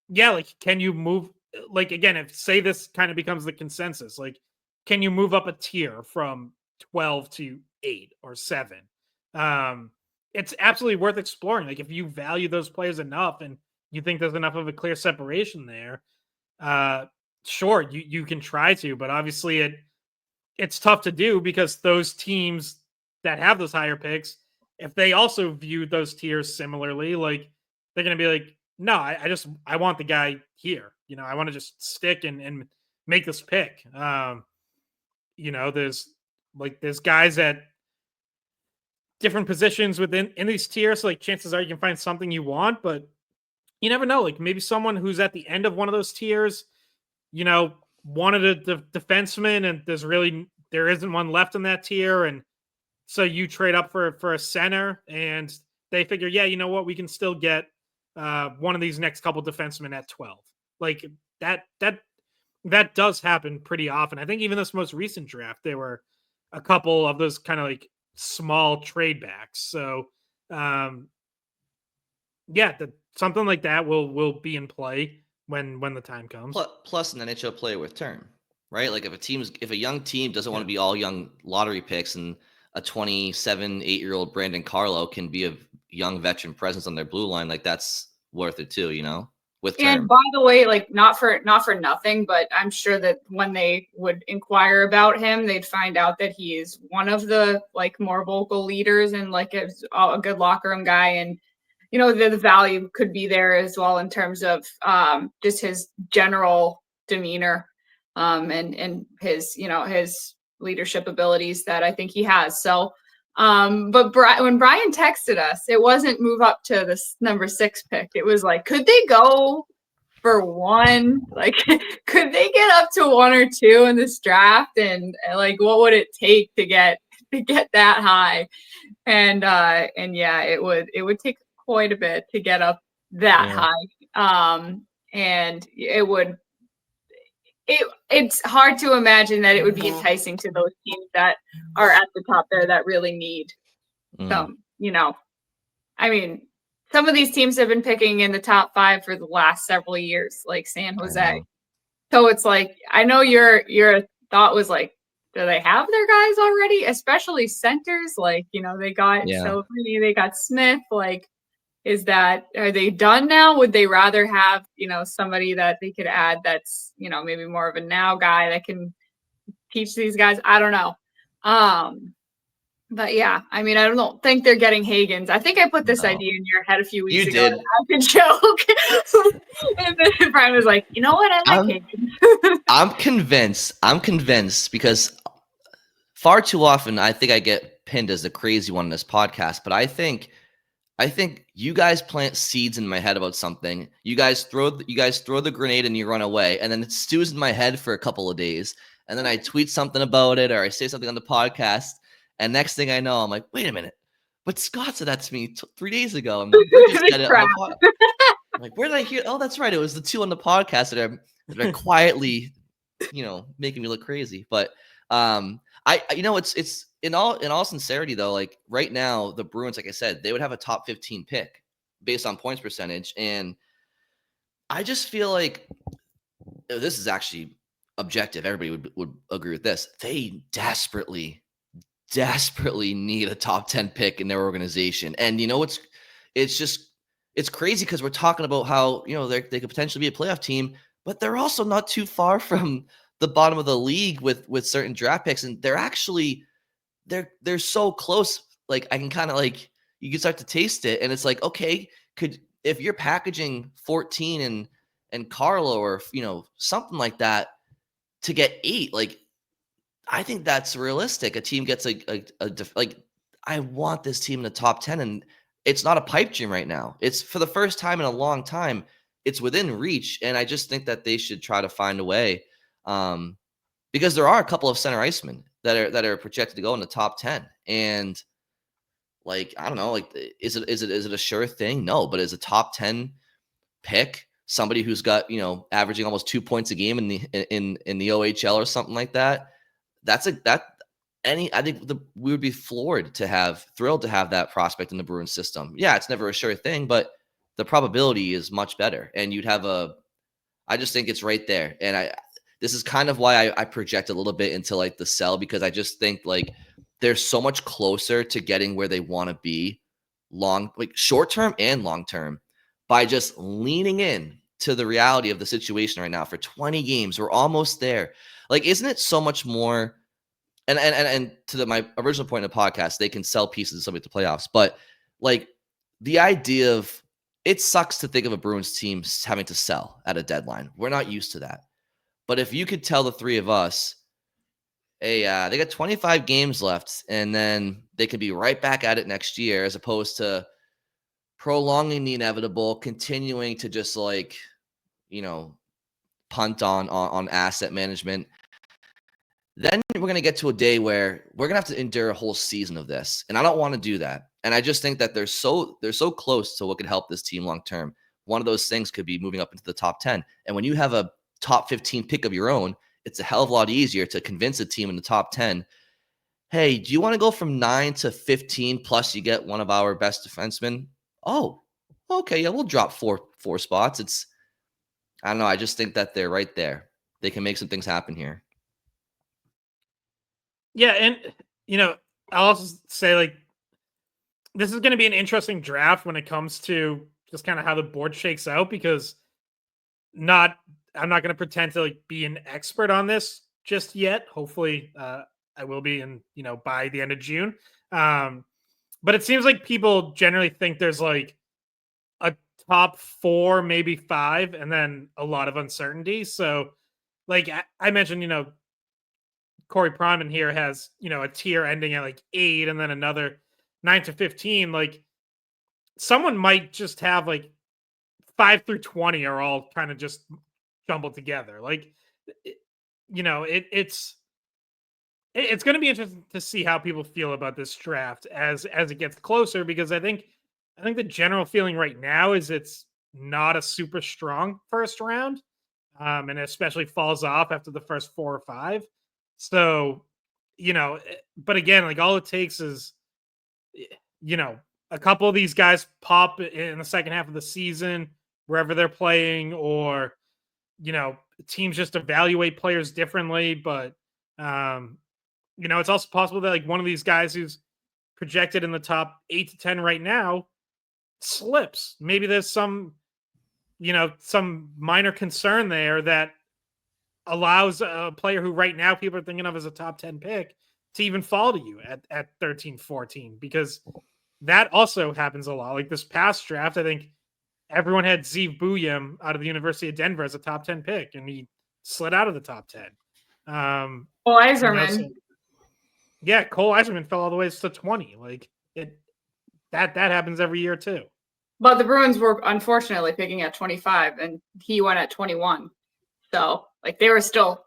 yeah, like, can you move, like, again, if say this kind of becomes the consensus, like, can you move up a tier from 12 to 8 or 7? It's absolutely worth exploring. Like, if you value those players enough and you think there's enough of a clear separation there, sure, you can try to, but obviously it's tough to do because those teams that have those higher picks, if they also view those tiers similarly, like they're going to be like, no, I want the guy here. I want to just stick and make this pick. There's guys at different positions in these tiers. So like chances are you can find something you want, but you never know. Like maybe someone who's at the end of one of those tiers, wanted a defenseman, and there isn't one left in that tier, and so you trade up for a center, and they figure, yeah, you know what, we can still get one of these next couple defensemen at 12. Like that does happen pretty often. I think even this most recent draft, there were a couple of those kind of like small trade backs. So something like that will be in play when the time comes. Plus an NHL player with term, right? Like if a young team doesn't want to be all young lottery picks, and a 27, 8-year-old Brandon Carlo can be a young veteran presence on their blue line, like that's worth it too, with term. And by the way, like not for nothing, but I'm sure that when they would inquire about him, they'd find out that he is one of the like more vocal leaders and like a good locker room guy, and the value could be there as well in terms of just his general demeanor and his his leadership abilities that I think he has. So but when Brian texted us, it wasn't move up to this number 6 pick. It was like, could they go for 1? Like, could they get up to 1 or 2 in this draft? And like, what would it take to get that high? And yeah, it would take quite a bit to get up that high. And it's hard to imagine that it would be enticing to those teams that are at the top there that really need some, I mean, some of these teams have been picking in the top 5 for the last several years, like San Jose. So it's like, I know your thought was like, do they have their guys already? Especially centers, like, they got they got Smith, like, are they done now? Would they rather have, somebody that they could add that's, maybe more of a now guy that can teach these guys? I don't know. But yeah, I mean, I don't think they're getting Hagens. I think I put this idea in your head a few weeks ago. Did. I could joke. And then Brian was like, you know what? I like Hagens. I'm convinced because far too often I think I get pinned as the crazy one in this podcast, but I think you guys plant seeds in my head about something. You guys throw the grenade and you run away, and then it stews in my head for a couple of days, and then I tweet something about it or I say something on the podcast, and next thing I know, I'm like, wait a minute, but Scott said that to me 3 days ago. I'm like, where did I hear? Oh, that's right, it was the 2 on the podcast that are quietly, making me look crazy. But it's in all sincerity though, like right now, the Bruins, like I said, they would have a top 15 pick based on points percentage. And I just feel like this is actually objective. Everybody would agree with this. They desperately need a top 10 pick in their organization. And it's crazy because we're talking about how, they could potentially be a playoff team, but they're also not too far from the bottom of the league with certain draft picks. And they're actually, they're so close. Like I can kind of like, you can start to taste it. And it's like, okay, if you're packaging 14 and Carlo or, something like that to get 8, like, I think that's realistic. A team gets I want this team in the top 10, and it's not a pipe dream right now. It's for the first time in a long time. It's within reach, and I just think that they should try to find a way, because there are a couple of center icemen that are projected to go in the top 10, and like I don't know, like is it a sure thing? No, but as a top 10 pick, somebody who's got averaging almost 2 points a game in the OHL or something like that. I think we would be thrilled to have that prospect in the Bruins system. Yeah, it's never a sure thing, but the probability is much better. And I just think it's right there. And this is kind of why I project a little bit into like the sell, because I just think like they're so much closer to getting where they want to be short term and long term by just leaning in to the reality of the situation right now. For 20 games, we're almost there. Like, isn't it so much more? And to my original point in the podcast, they can sell pieces of somebody to playoffs, but like the idea of it sucks to think of a Bruins team having to sell at a deadline. We're not used to that. But if you could tell the three of us, hey, they got 25 games left, and then they could be right back at it next year, as opposed to prolonging the inevitable, continuing to just punt on asset management. Then we're going to get to a day where we're going to have to endure a whole season of this. And I don't want to do that. And I just think that they're so close to what could help this team long term. One of those things could be moving up into the top 10. And when you have a top 15 pick of your own, it's a hell of a lot easier to convince a team in the top 10, hey, do you want to go from 9 to 15 plus you get one of our best defensemen? Oh, okay, yeah, we'll drop four spots. I don't know. I just think that they're right there. They can make some things happen here. Yeah, and I'll also say this is going to be an interesting draft when it comes to just kind of how the board shakes out, because I'm not going to pretend to be an expert on this just yet. Hopefully, I will be by the end of June. But it seems like people generally think there's a top 4, maybe 5, and then a lot of uncertainty. So, I mentioned, Corey Pronman here has, a tier ending at 8 and then another 9 to 15. Someone might just have 5 through 20 are all kind of just jumbled together. It's going to be interesting to see how people feel about this draft as it gets closer, because I think the general feeling right now is it's not a super strong first round, and especially falls off after the first 4 or 5. So, but again, all it takes is, a couple of these guys pop in the second half of the season, wherever they're playing, or, teams just evaluate players differently. But, it's also possible that one of these guys who's projected in the top 8 to 10 right now slips. Maybe there's some minor concern there that allows a player who right now people are thinking of as a top 10 pick to even fall to you at 13, 14, because that also happens a lot. This past draft, I think everyone had Zeev Buyem out of the University of Denver as a top 10 pick, and he slid out of the top 10. Eiserman. Yeah, Cole Eiserman fell all the way to 20. That happens every year too. But the Bruins were unfortunately picking at 25, and he went at 21. So they were still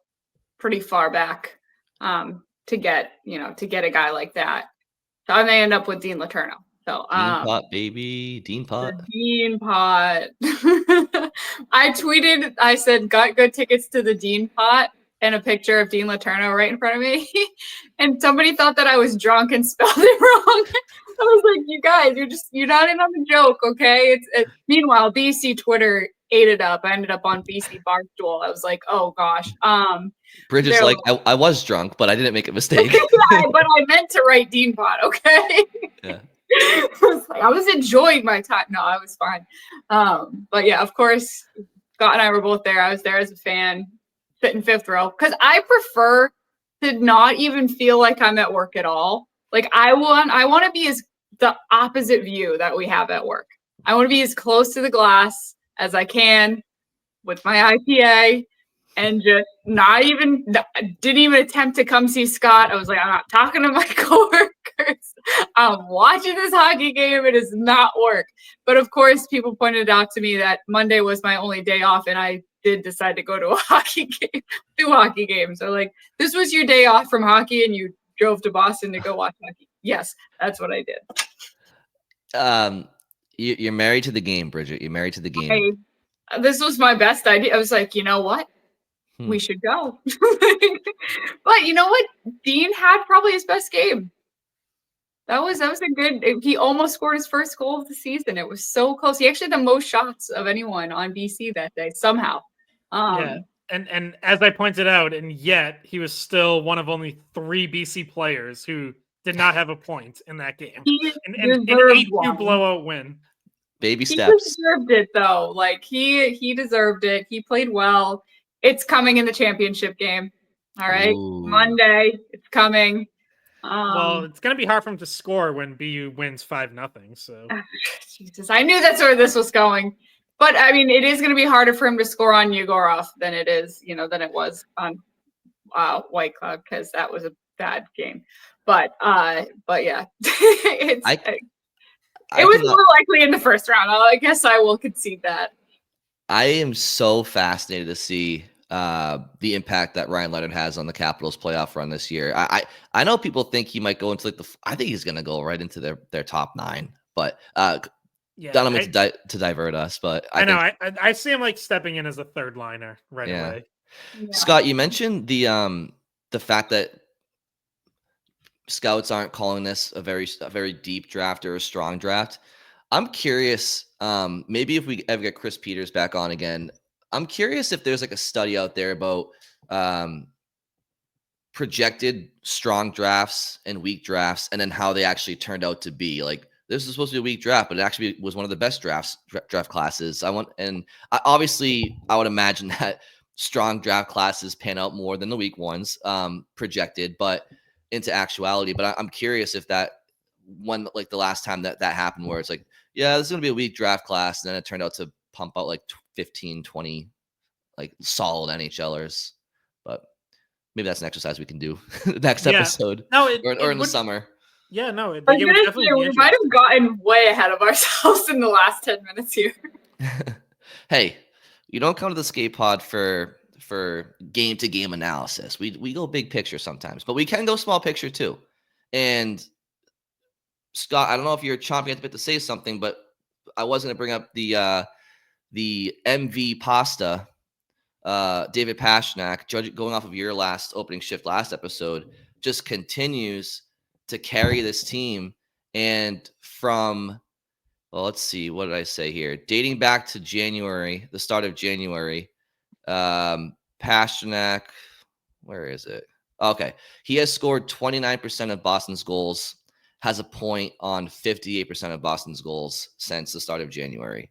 pretty far back to get a guy like that. So I may end up with Dean Letourneau. So Dean Pot, baby. Dean Pot. Dean Pot. I tweeted, I said, got good tickets to the Dean Pot, and a picture of Dean Letourneau right in front of me. And somebody thought that I was drunk and spelled it wrong. I was like, you guys, you're not in on the joke, okay? Meanwhile, BC Twitter ate it up. I ended up on BC Barstool. I was like, oh gosh. Bridget's I was drunk, but I didn't make a mistake. But I meant to write Dean Pot, okay? Yeah. I was enjoying my time. No, I was fine. But yeah, of course, Scott and I were both there. I was there as a fan, sitting 5th row, because I prefer to not even feel like I'm at work at all. I want to be the opposite view that we have at work. I want to be as close to the glass as I can with my IPA, and just didn't even attempt to come see Scott. I was like, I'm not talking to my coworkers. I'm watching this hockey game. It is not work. But of course, people pointed out to me that Monday was my only day off, and I did decide to go to a hockey game, 2 hockey games. So this was your day off from hockey, and you drove to Boston to go watch hockey. Yes, that's what I did. You're married to the game, Bridget. You're married to the game. This was my best idea. I was like, you know what? We should go. But you know what? Dean had probably his best game. That was a good. He almost scored his first goal of the season. It was so close. He actually had the most shots of anyone on BC that day somehow. Yeah. And as I pointed out, and yet he was still one of only 3 BC players who did not have a point in that game. An 8-2 blowout win. Baby steps. He deserved it though. He deserved it. He played well. It's coming in the championship game. All right. Ooh. Monday. It's coming. Well, it's going to be hard for him to score when BU wins 5-0. So, Jesus, I knew that's where this was going. But I mean, it is going to be harder for him to score on Yegorov than it was on White Cloud, because that was a bad game. But yeah, it was more likely in the first round. I guess I will concede that. I am so fascinated to see the impact that Ryan Leonard has on the Capitals playoff run this year. I know people think he might go into I think he's going to go right into their top 9, but yeah, don't mean to divert us, but I see him like stepping in as a third liner right away. Yeah. Scott, you mentioned the fact that scouts aren't calling this a very deep draft or a strong draft. I'm curious, maybe if we ever get Chris Peters back on again, I'm curious if there's like a study out there about projected strong drafts and weak drafts, and then how they actually turned out to be. Like, this is supposed to be a weak draft, but it actually was one of the best draft classes. I would imagine that strong draft classes pan out more than the weak ones projected, but into actuality. But I'm curious if that one, like the last time that happened, where it's like, yeah, this is going to be a weak draft class, and then it turned out to pump out like 15, 20 like solid NHLers. But maybe that's an exercise we can do next episode. No, or in the summer. Yeah, no. We might have gotten way ahead of ourselves in the last 10 minutes here. Hey, you don't come to the skate pod for game to game analysis. We go big picture sometimes, but we can go small picture too. And Scott, I don't know if you're chomping at the bit to say something, but I was going to bring up the MV Pasta, David Pastrnak, going off of your last opening shift last episode, just continues to carry this team. And from, well, let's see, what did I say here? Dating back to January, the start of January, Pastrnak, where is it? Okay. He has scored 29% of Boston's goals, has a point on 58% of Boston's goals since the start of January.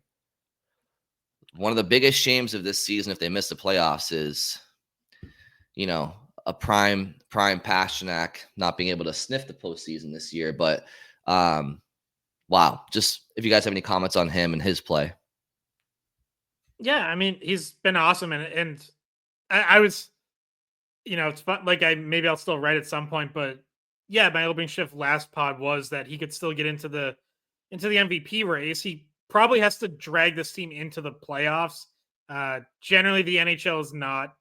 One of the biggest shames of this season, if they miss the playoffs, is, a prime Pastrnak not being able to sniff the postseason this year. But wow, just if you guys have any comments on him and his play. Yeah, I mean, he's been awesome, and I was, it's fun. Like, maybe I'll still write at some point, but yeah, my opening shift last pod was that he could still get into the MVP race. He probably has to drag this team into the playoffs. Generally, the NHL is not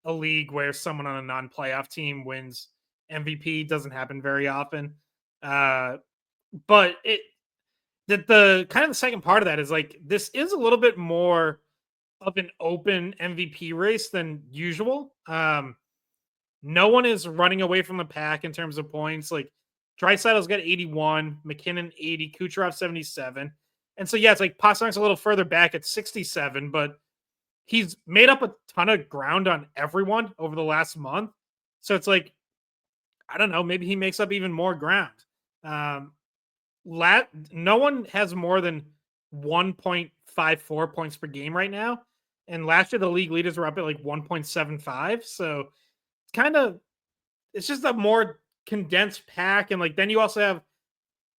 a league where someone on a non-playoff team wins MVP. Doesn't happen very often. But the kind of the second part of that is like, this is a little bit more of an open MVP race than usual. No one is running away from the pack in terms of points. Like, Draisaitl's got 81, McKinnon 80, Kucherov 77. And so, yeah, it's like Pasternak's a little further back at 67, but he's made up a ton of ground on everyone over the last month. So it's like, I don't know, maybe he makes up even more ground. No one has more than 1.54 points per game right now. And last year, the league leaders were up at like 1.75. So it's just a more condensed pack. And like, then you also have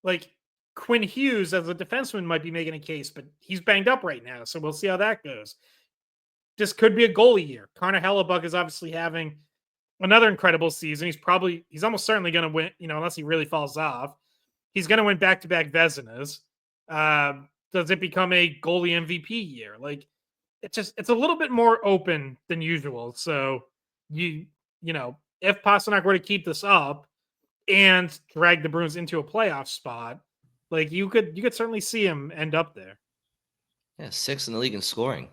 like Quinn Hughes as a defenseman might be making a case, but he's banged up right now. So we'll see how that goes. This could be a goalie year. Connor Hellebuck is obviously having another incredible season. He's almost certainly going to win, unless he really falls off. He's going to win back-to-back Vezinas. Does it become a goalie MVP year? Like, it's a little bit more open than usual. So if Pastrnak were to keep this up and drag the Bruins into a playoff spot, like, you could certainly see him end up there. Yeah, 6th in the league in scoring.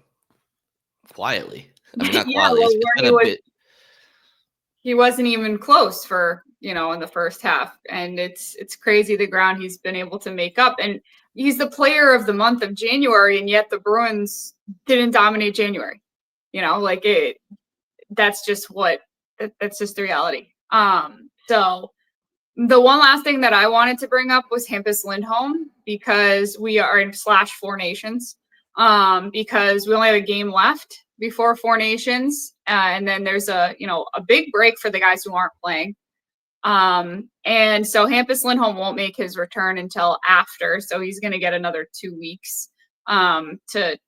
Quietly. I mean, not quietly. He wasn't even close for, in the first half. And it's crazy the ground he's been able to make up. And he's the player of the month of January, and yet the Bruins didn't dominate January. That's just the reality. So the one last thing that I wanted to bring up was Hampus Lindholm, because we are in /4 Nations. Because we only have a game left before 4 Nations. And then there's a big break for the guys who aren't playing. And so Hampus Lindholm won't make his return until after. So he's going to get another 2 weeks to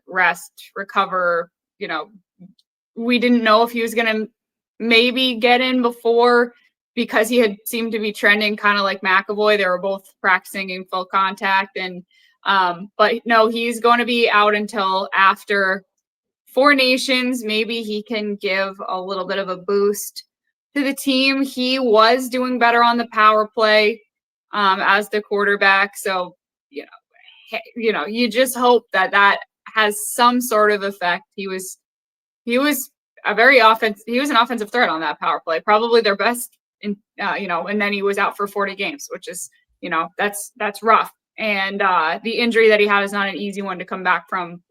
rest, recover. We didn't know if he was going to maybe get in before, because he had seemed to be trending kind of like McAvoy. They were both practicing in full contact. And but no, he's going to be out until after Four Nations. Maybe he can give a little bit of a boost to the team. He was doing better on the power play as the quarterback. So, you just hope that has some sort of effect. He was he was an offensive threat on that power play, probably their best and then he was out for 40 games, which is, that's rough. And the injury that he had is not an easy one to come back from,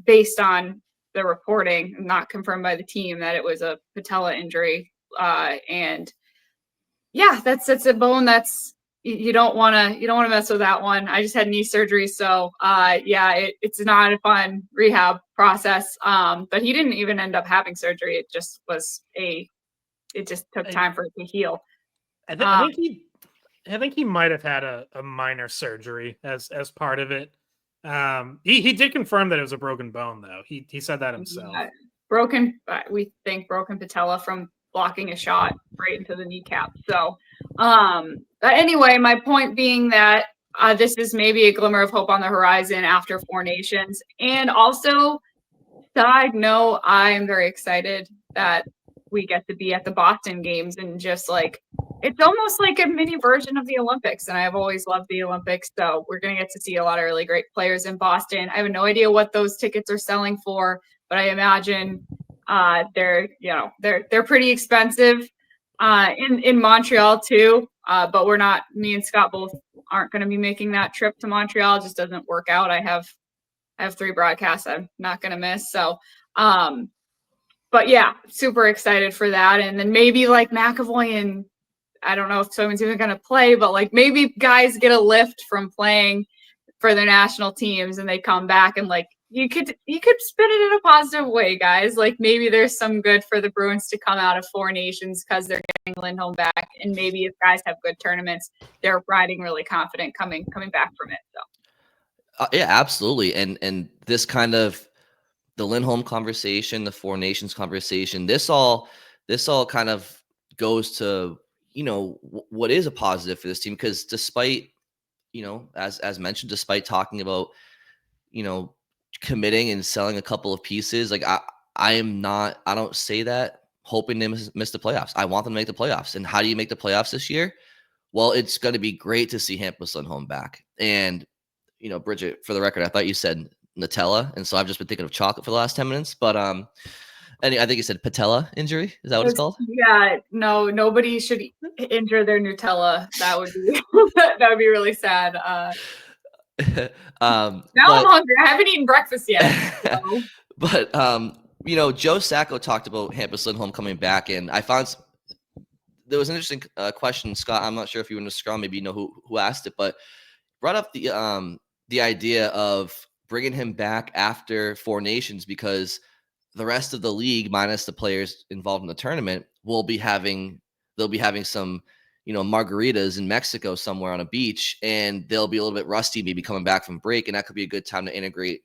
based on the reporting, not confirmed by the team, that it was a patella injury. And yeah, that's a bone that's, you don't want to mess with that one. I just had knee surgery. So it's not a fun rehab process. But he didn't even end up having surgery. It just took time for it to heal. I think he might have had a minor surgery as part of it. He did confirm that it was a broken bone, though. He said that himself. We think broken patella from blocking a shot right into the kneecap. So, but anyway, my point being that this is maybe a glimmer of hope on the horizon after Four Nations. And also, side note, I'm very excited that we get to be at the Boston games, and just like, it's almost like a mini version of the Olympics. And I've always loved the Olympics. So we're going to get to see a lot of really great players in Boston. I have no idea what those tickets are selling for, but I imagine they're pretty expensive in Montreal too. But me and Scott both aren't going to be making that trip to Montreal. It just doesn't work out. I have 3 broadcasts I'm not going to miss. So, but yeah, super excited for that. And then maybe like McAvoy, and I don't know if Swayman's even going to play, but like maybe guys get a lift from playing for their national teams and they come back, and like you could spin it in a positive way, guys. Like maybe there's some good for the Bruins to come out of Four Nations because they're getting Lindholm back, and maybe if guys have good tournaments, they're riding really confident coming back from it. So yeah, absolutely. And this kind of the Lindholm conversation, the Four Nations conversation, this all kind of goes to, what is a positive for this team, because despite, as mentioned, despite talking about, committing and selling a couple of pieces, like I don't say that hoping they miss the playoffs. I want them to make the playoffs. And how do you make the playoffs this year? Well, it's going to be great to see Hampus Lindholm back. And, Bridget, for the record, I thought you said Nutella, and so I've just been thinking of chocolate for the last 10 minutes. But I think you said patella injury. Is that what it's called? Yeah, no, nobody should injure their Nutella. That would be really sad. Now I'm hungry. I haven't eaten breakfast yet. So. But Joe Sacco talked about Hampus Lindholm coming back, and I found there was an interesting question, Scott. I'm not sure if you were in the scrum, maybe you know who asked it, but brought up the idea of bringing him back after Four Nations, because the rest of the league, minus the players involved in the tournament, they'll be having some, margaritas in Mexico somewhere on a beach, and they'll be a little bit rusty, maybe coming back from break. And that could be a good time to integrate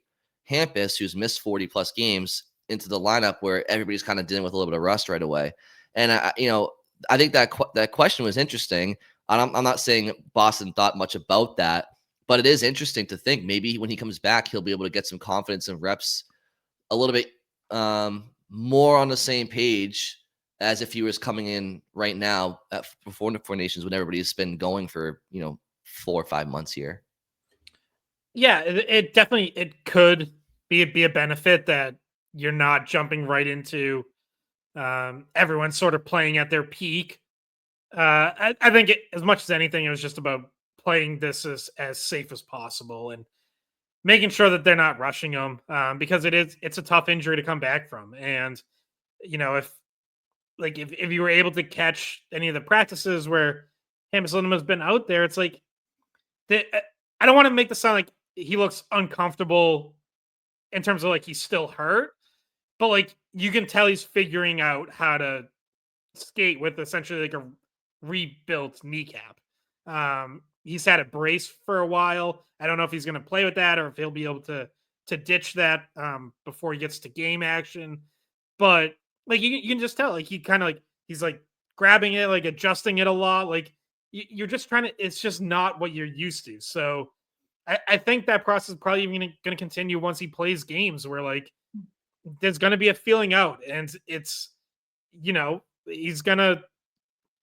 Hampus, who's missed 40 plus games, into the lineup where everybody's kind of dealing with a little bit of rust right away. And I think that question was interesting. I'm not saying Boston thought much about that, but it is interesting to think maybe when he comes back, he'll be able to get some confidence and reps a little bit more on the same page as if he was coming in right now before Four Nations, when everybody's been going for 4 or 5 months here. Yeah, it definitely could be a benefit that you're not jumping right into everyone sort of playing at their peak. I think as much as anything, it was just about playing this as safe as possible and making sure that they're not rushing him, because it's a tough injury to come back from. And, if you were able to catch any of the practices where Hampus Lindholm has been out there, it's like, I don't want to make this sound like he looks uncomfortable in terms of like he's still hurt, but like you can tell he's figuring out how to skate with essentially like a rebuilt kneecap. He's had a brace for a while. I don't know if he's going to play with that or if he'll be able to ditch that before he gets to game action. But like you can just tell, like he kind of like he's like grabbing it, like adjusting it a lot. Like you're just trying to. It's just not what you're used to. So I think that process is probably even going to continue once he plays games where like there's going to be a feeling out, and it's he's gonna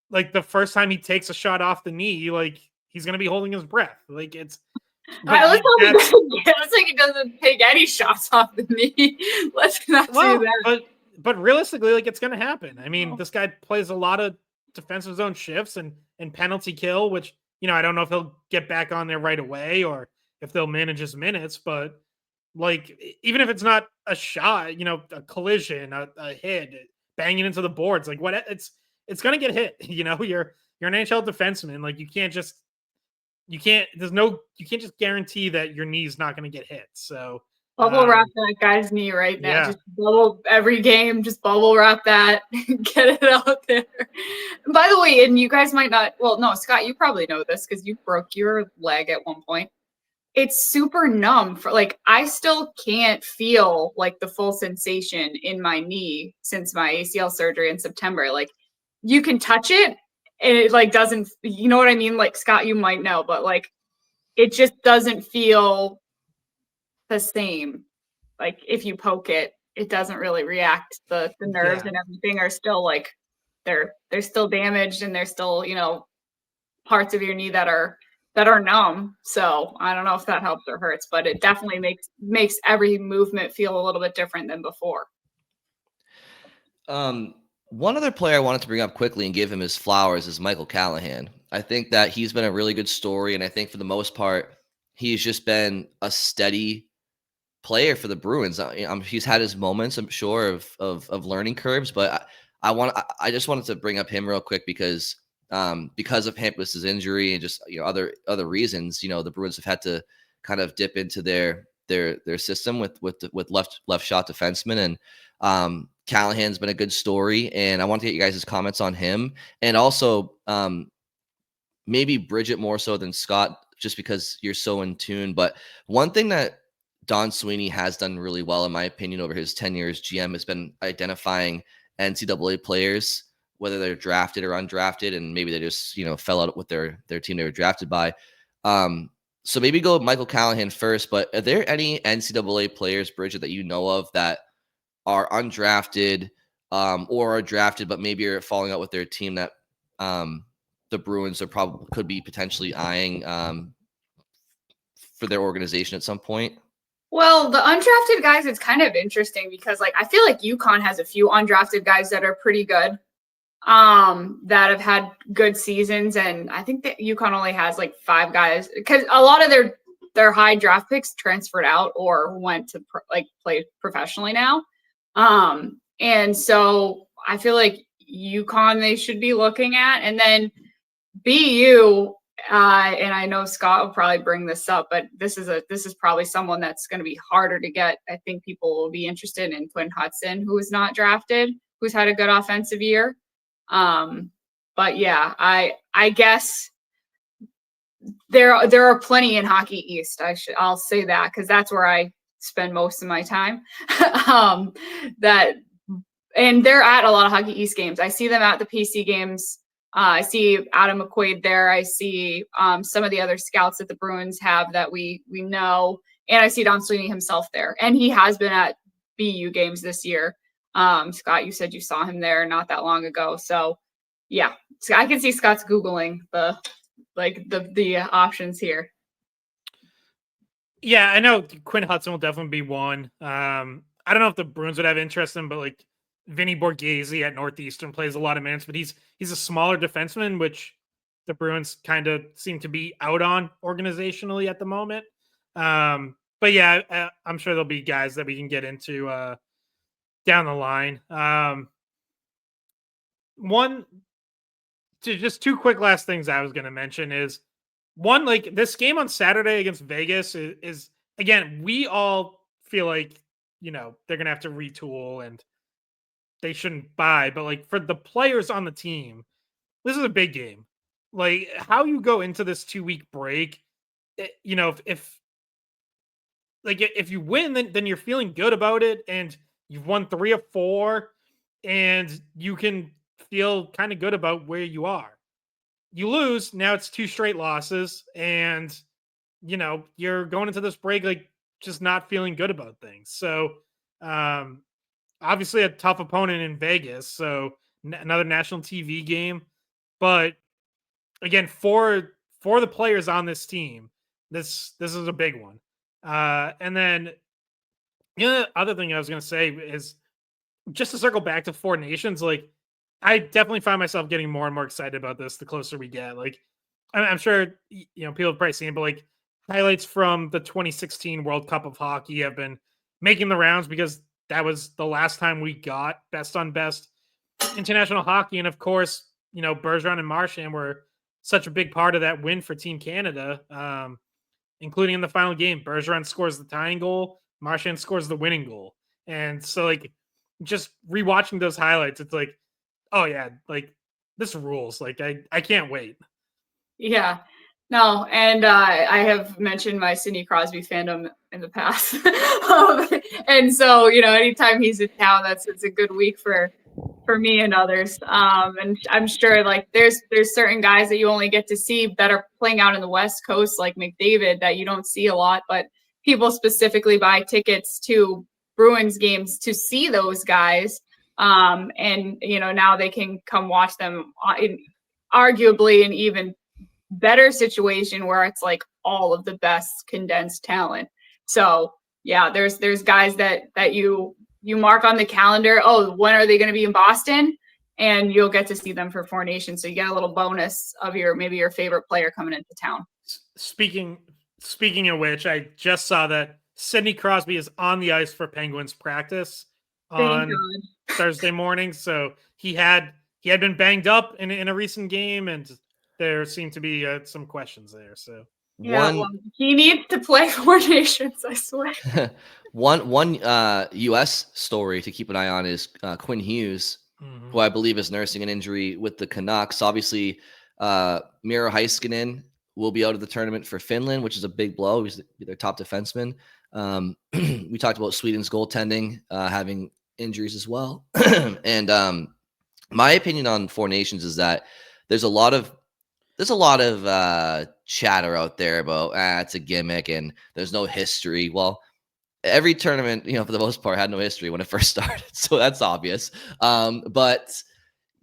like the first time he takes a shot off the knee, like he's gonna be holding his breath. Like it's. Let's like he doesn't take any shots off the knee. Let's not do that. But realistically, like it's gonna happen. I mean, this guy plays a lot of defensive zone shifts and penalty kill, which I don't know if he'll get back on there right away or if they'll manage his minutes. But like, even if it's not a shot, a collision, a hit, banging into the boards, like what it's gonna get hit. You're an NHL defenseman. Like you can't just guarantee that your knee's not going to get hit. So bubble wrap that guy's knee right now. Yeah. Just bubble every game. Just bubble wrap that. Get it out there. And by the way, and you guys might not. Well, no, Scott, you probably know this because you broke your leg at one point. It's super numb. For like, I still can't feel like the full sensation in my knee since my ACL surgery in September. Like, you can touch it. And it like doesn't, you know what I mean? Like Scott, you might know, but like it just doesn't feel the same. Like if you poke it, it doesn't really react. The nerves and everything are still like they're still damaged, and there's still parts of your knee that are numb. So I don't know if that helps or hurts, but it definitely makes every movement feel a little bit different than before. One other player I wanted to bring up quickly and give him his flowers is Michael Callahan. I think that he's been a really good story, and I think for the most part, he's just been a steady player for the Bruins. He's had his moments, I'm sure, of learning curves, but I just wanted to bring up him real quick because of Hampus's injury and just other reasons. The Bruins have had to kind of dip into their system with left shot defensemen, and Callahan's been a good story, and I want to get you guys' comments on him, and also maybe Bridget more so than Scott, just because you're so in tune. But one thing that Don Sweeney has done really well, in my opinion, over his tenure as GM has been identifying NCAA players, whether they're drafted or undrafted, and maybe they just fell out with their team they were drafted by. So maybe go with Michael Callahan first. But are there any NCAA players, Bridget, that you know of that are undrafted or are drafted, but maybe are falling out with their team that the Bruins could be potentially eyeing for their organization at some point? Well, the undrafted guys, it's kind of interesting because like I feel like UConn has a few undrafted guys that are pretty good, that have had good seasons, and I think that UConn only has like 5 guys because a lot of their high draft picks transferred out or went to play professionally now. And so I feel like UConn they should be looking at, and then BU, and I know Scott will probably bring this up, but this is probably someone that's going to be harder to get. I think people will be interested in Quinn Hudson, who is not drafted, who's had a good offensive year. But yeah, I guess there are plenty in Hockey East. I'll say that because that's where I spend most of my time. And they're at a lot of Hockey East games. I see them at the PC games. I see Adam McQuaid there. I see some of the other scouts that the Bruins have that we know. And I see Don Sweeney himself there. And he has been at BU games this year. Scott, you said you saw him there not that long ago. So yeah, I can see Scott's Googling the options here. Yeah, I know Quinn Hudson will definitely be one. I don't know if the Bruins would have interest in, but like Vinny Borghese at Northeastern plays a lot of minutes, but he's a smaller defenseman, which the Bruins kind of seem to be out on organizationally at the moment. But yeah, I'm sure there'll be guys that we can get into down the line. Just 2 quick last things I was going to mention is one, like this game on Saturday against Vegas is again, we all feel like, they're going to have to retool and they shouldn't buy, but like for the players on the team, this is a big game. Like how you go into this 2-week break, you know, if you win, then you're feeling good about it, and you've won 3 of 4, and you can feel kind of good about where you are. You lose, now it's 2 straight losses, and you know you're going into this break like just not feeling good about things. So, obviously a tough opponent in Vegas, so another national TV game, but again, for the players on this team, this is a big one. And then the other thing I was going to say is just to circle back to Four Nations. Like, I definitely find myself getting more and more excited about this the closer we get. Like, I'm sure people have probably seen it, but like highlights from the 2016 World Cup of Hockey have been making the rounds because that was the last time we got best on best international hockey, and of course, Bergeron and Marchand were such a big part of that win for Team Canada, including in the final game. Bergeron scores the tying goal, Marchand scores the winning goal. And so, like, just rewatching those highlights, it's like, oh, yeah, like, this rules. Like, I can't wait. Yeah. No, and I have mentioned my Sidney Crosby fandom in the past. And so, anytime he's in town, it's a good week for me and others. And I'm sure like there's certain guys that you only get to see that are playing out in the West Coast, like McDavid, that you don't see a lot, but people specifically buy tickets to Bruins games to see those guys. And now they can come watch them in arguably an even better situation where it's like all of the best condensed talent. So yeah, there's guys that you mark on the calendar. Oh, when are they going to be in Boston? And you'll get to see them for Four Nations. So you get a little bonus of maybe your favorite player coming into town. Speaking of which, I just saw that Sidney Crosby is on the ice for Penguins practice on Thursday morning. So he had been banged up in a recent game, and there seemed to be some questions there. So yeah, he needs to play Four Nations, I swear. One U.S. story to keep an eye on is Quinn Hughes, who I believe is nursing an injury with the Canucks. Obviously, Miro Heiskanen will be out of the tournament for Finland, which is a big blow. He's their top defenseman. We talked about Sweden's goaltending having injuries as well. And my opinion on Four Nations is that there's a lot of chatter out there about it's a gimmick and there's no history. Well, every tournament, for the most part, had no history when it first started, so that's obvious. But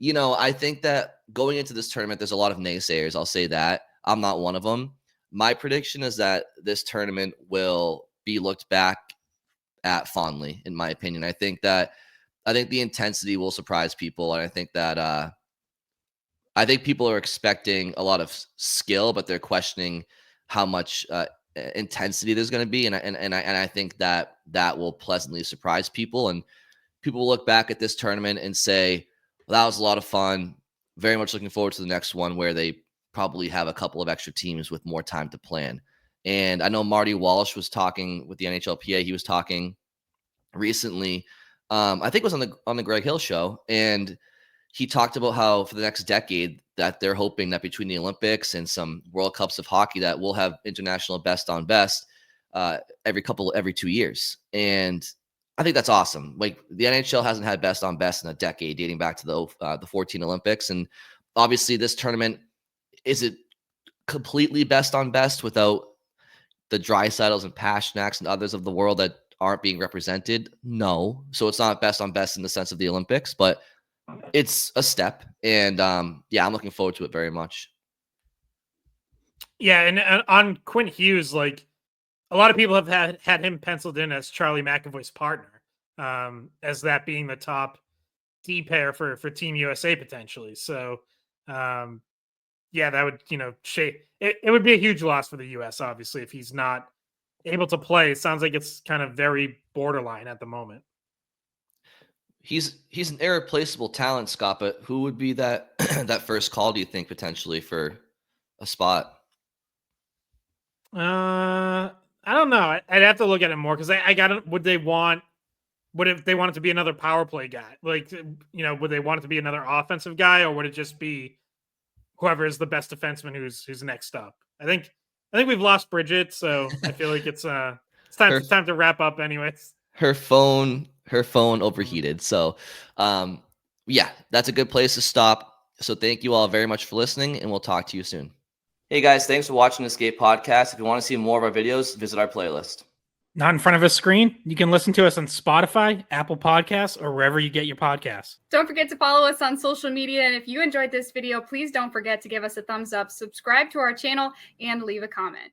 I think that going into this tournament, there's a lot of naysayers. I'll say that. I'm not one of them. My prediction is that this tournament will be looked back at fondly, in my opinion. I think the intensity will surprise people, and I think that I think people are expecting a lot of skill, but they're questioning how much intensity there's going to be, and I think that will pleasantly surprise people, and people will look back at this tournament and say, well, that was a lot of fun. Very much looking forward to the next one, where they probably have a couple of extra teams with more time to plan. And I know Marty Walsh was talking with the NHLPA. He was talking recently, I think it was on the Greg Hill show, and he talked about how for the next decade that they're hoping that between the Olympics and some World Cups of hockey that we'll have international best on best every 2 years. And I think that's awesome. Like, the NHL hasn't had best on best in a decade, dating back to the 14 Olympics. And obviously this tournament, is it completely best on best without the Draisaitl's and Pashnaks and others of the world that aren't being represented? No. So it's not best on best in the sense of the Olympics, but it's a step, and I'm looking forward to it very much. Yeah, and on Quinn Hughes, like, a lot of people have had him penciled in as Charlie McAvoy's partner, as that being the top D pair for Team USA potentially. So, that would shape it. It would be a huge loss for the US, obviously, if he's not able to play. It sounds like it's kind of very borderline at the moment. He's an irreplaceable talent, Scott, but who would be that that first call, do you think, potentially for a spot? I don't know. I'd have to look at it more, because would they want Would if they want it to be another power play guy? Like, would they want it to be another offensive guy, or would it just be whoever is the best defenseman who's next up? I think we've lost Bridget, so I feel like it's time to wrap up anyways. Her phone overheated. So yeah, that's a good place to stop. So thank you all very much for listening, and we'll talk to you soon. Hey guys, thanks for watching the Skate Podcast. If you want to see more of our videos, visit our playlist. Not in front of a screen? You can listen to us on Spotify, Apple Podcasts, or wherever you get your podcasts. Don't forget to follow us on social media. And if you enjoyed this video, please don't forget to give us a thumbs up, subscribe to our channel, and leave a comment.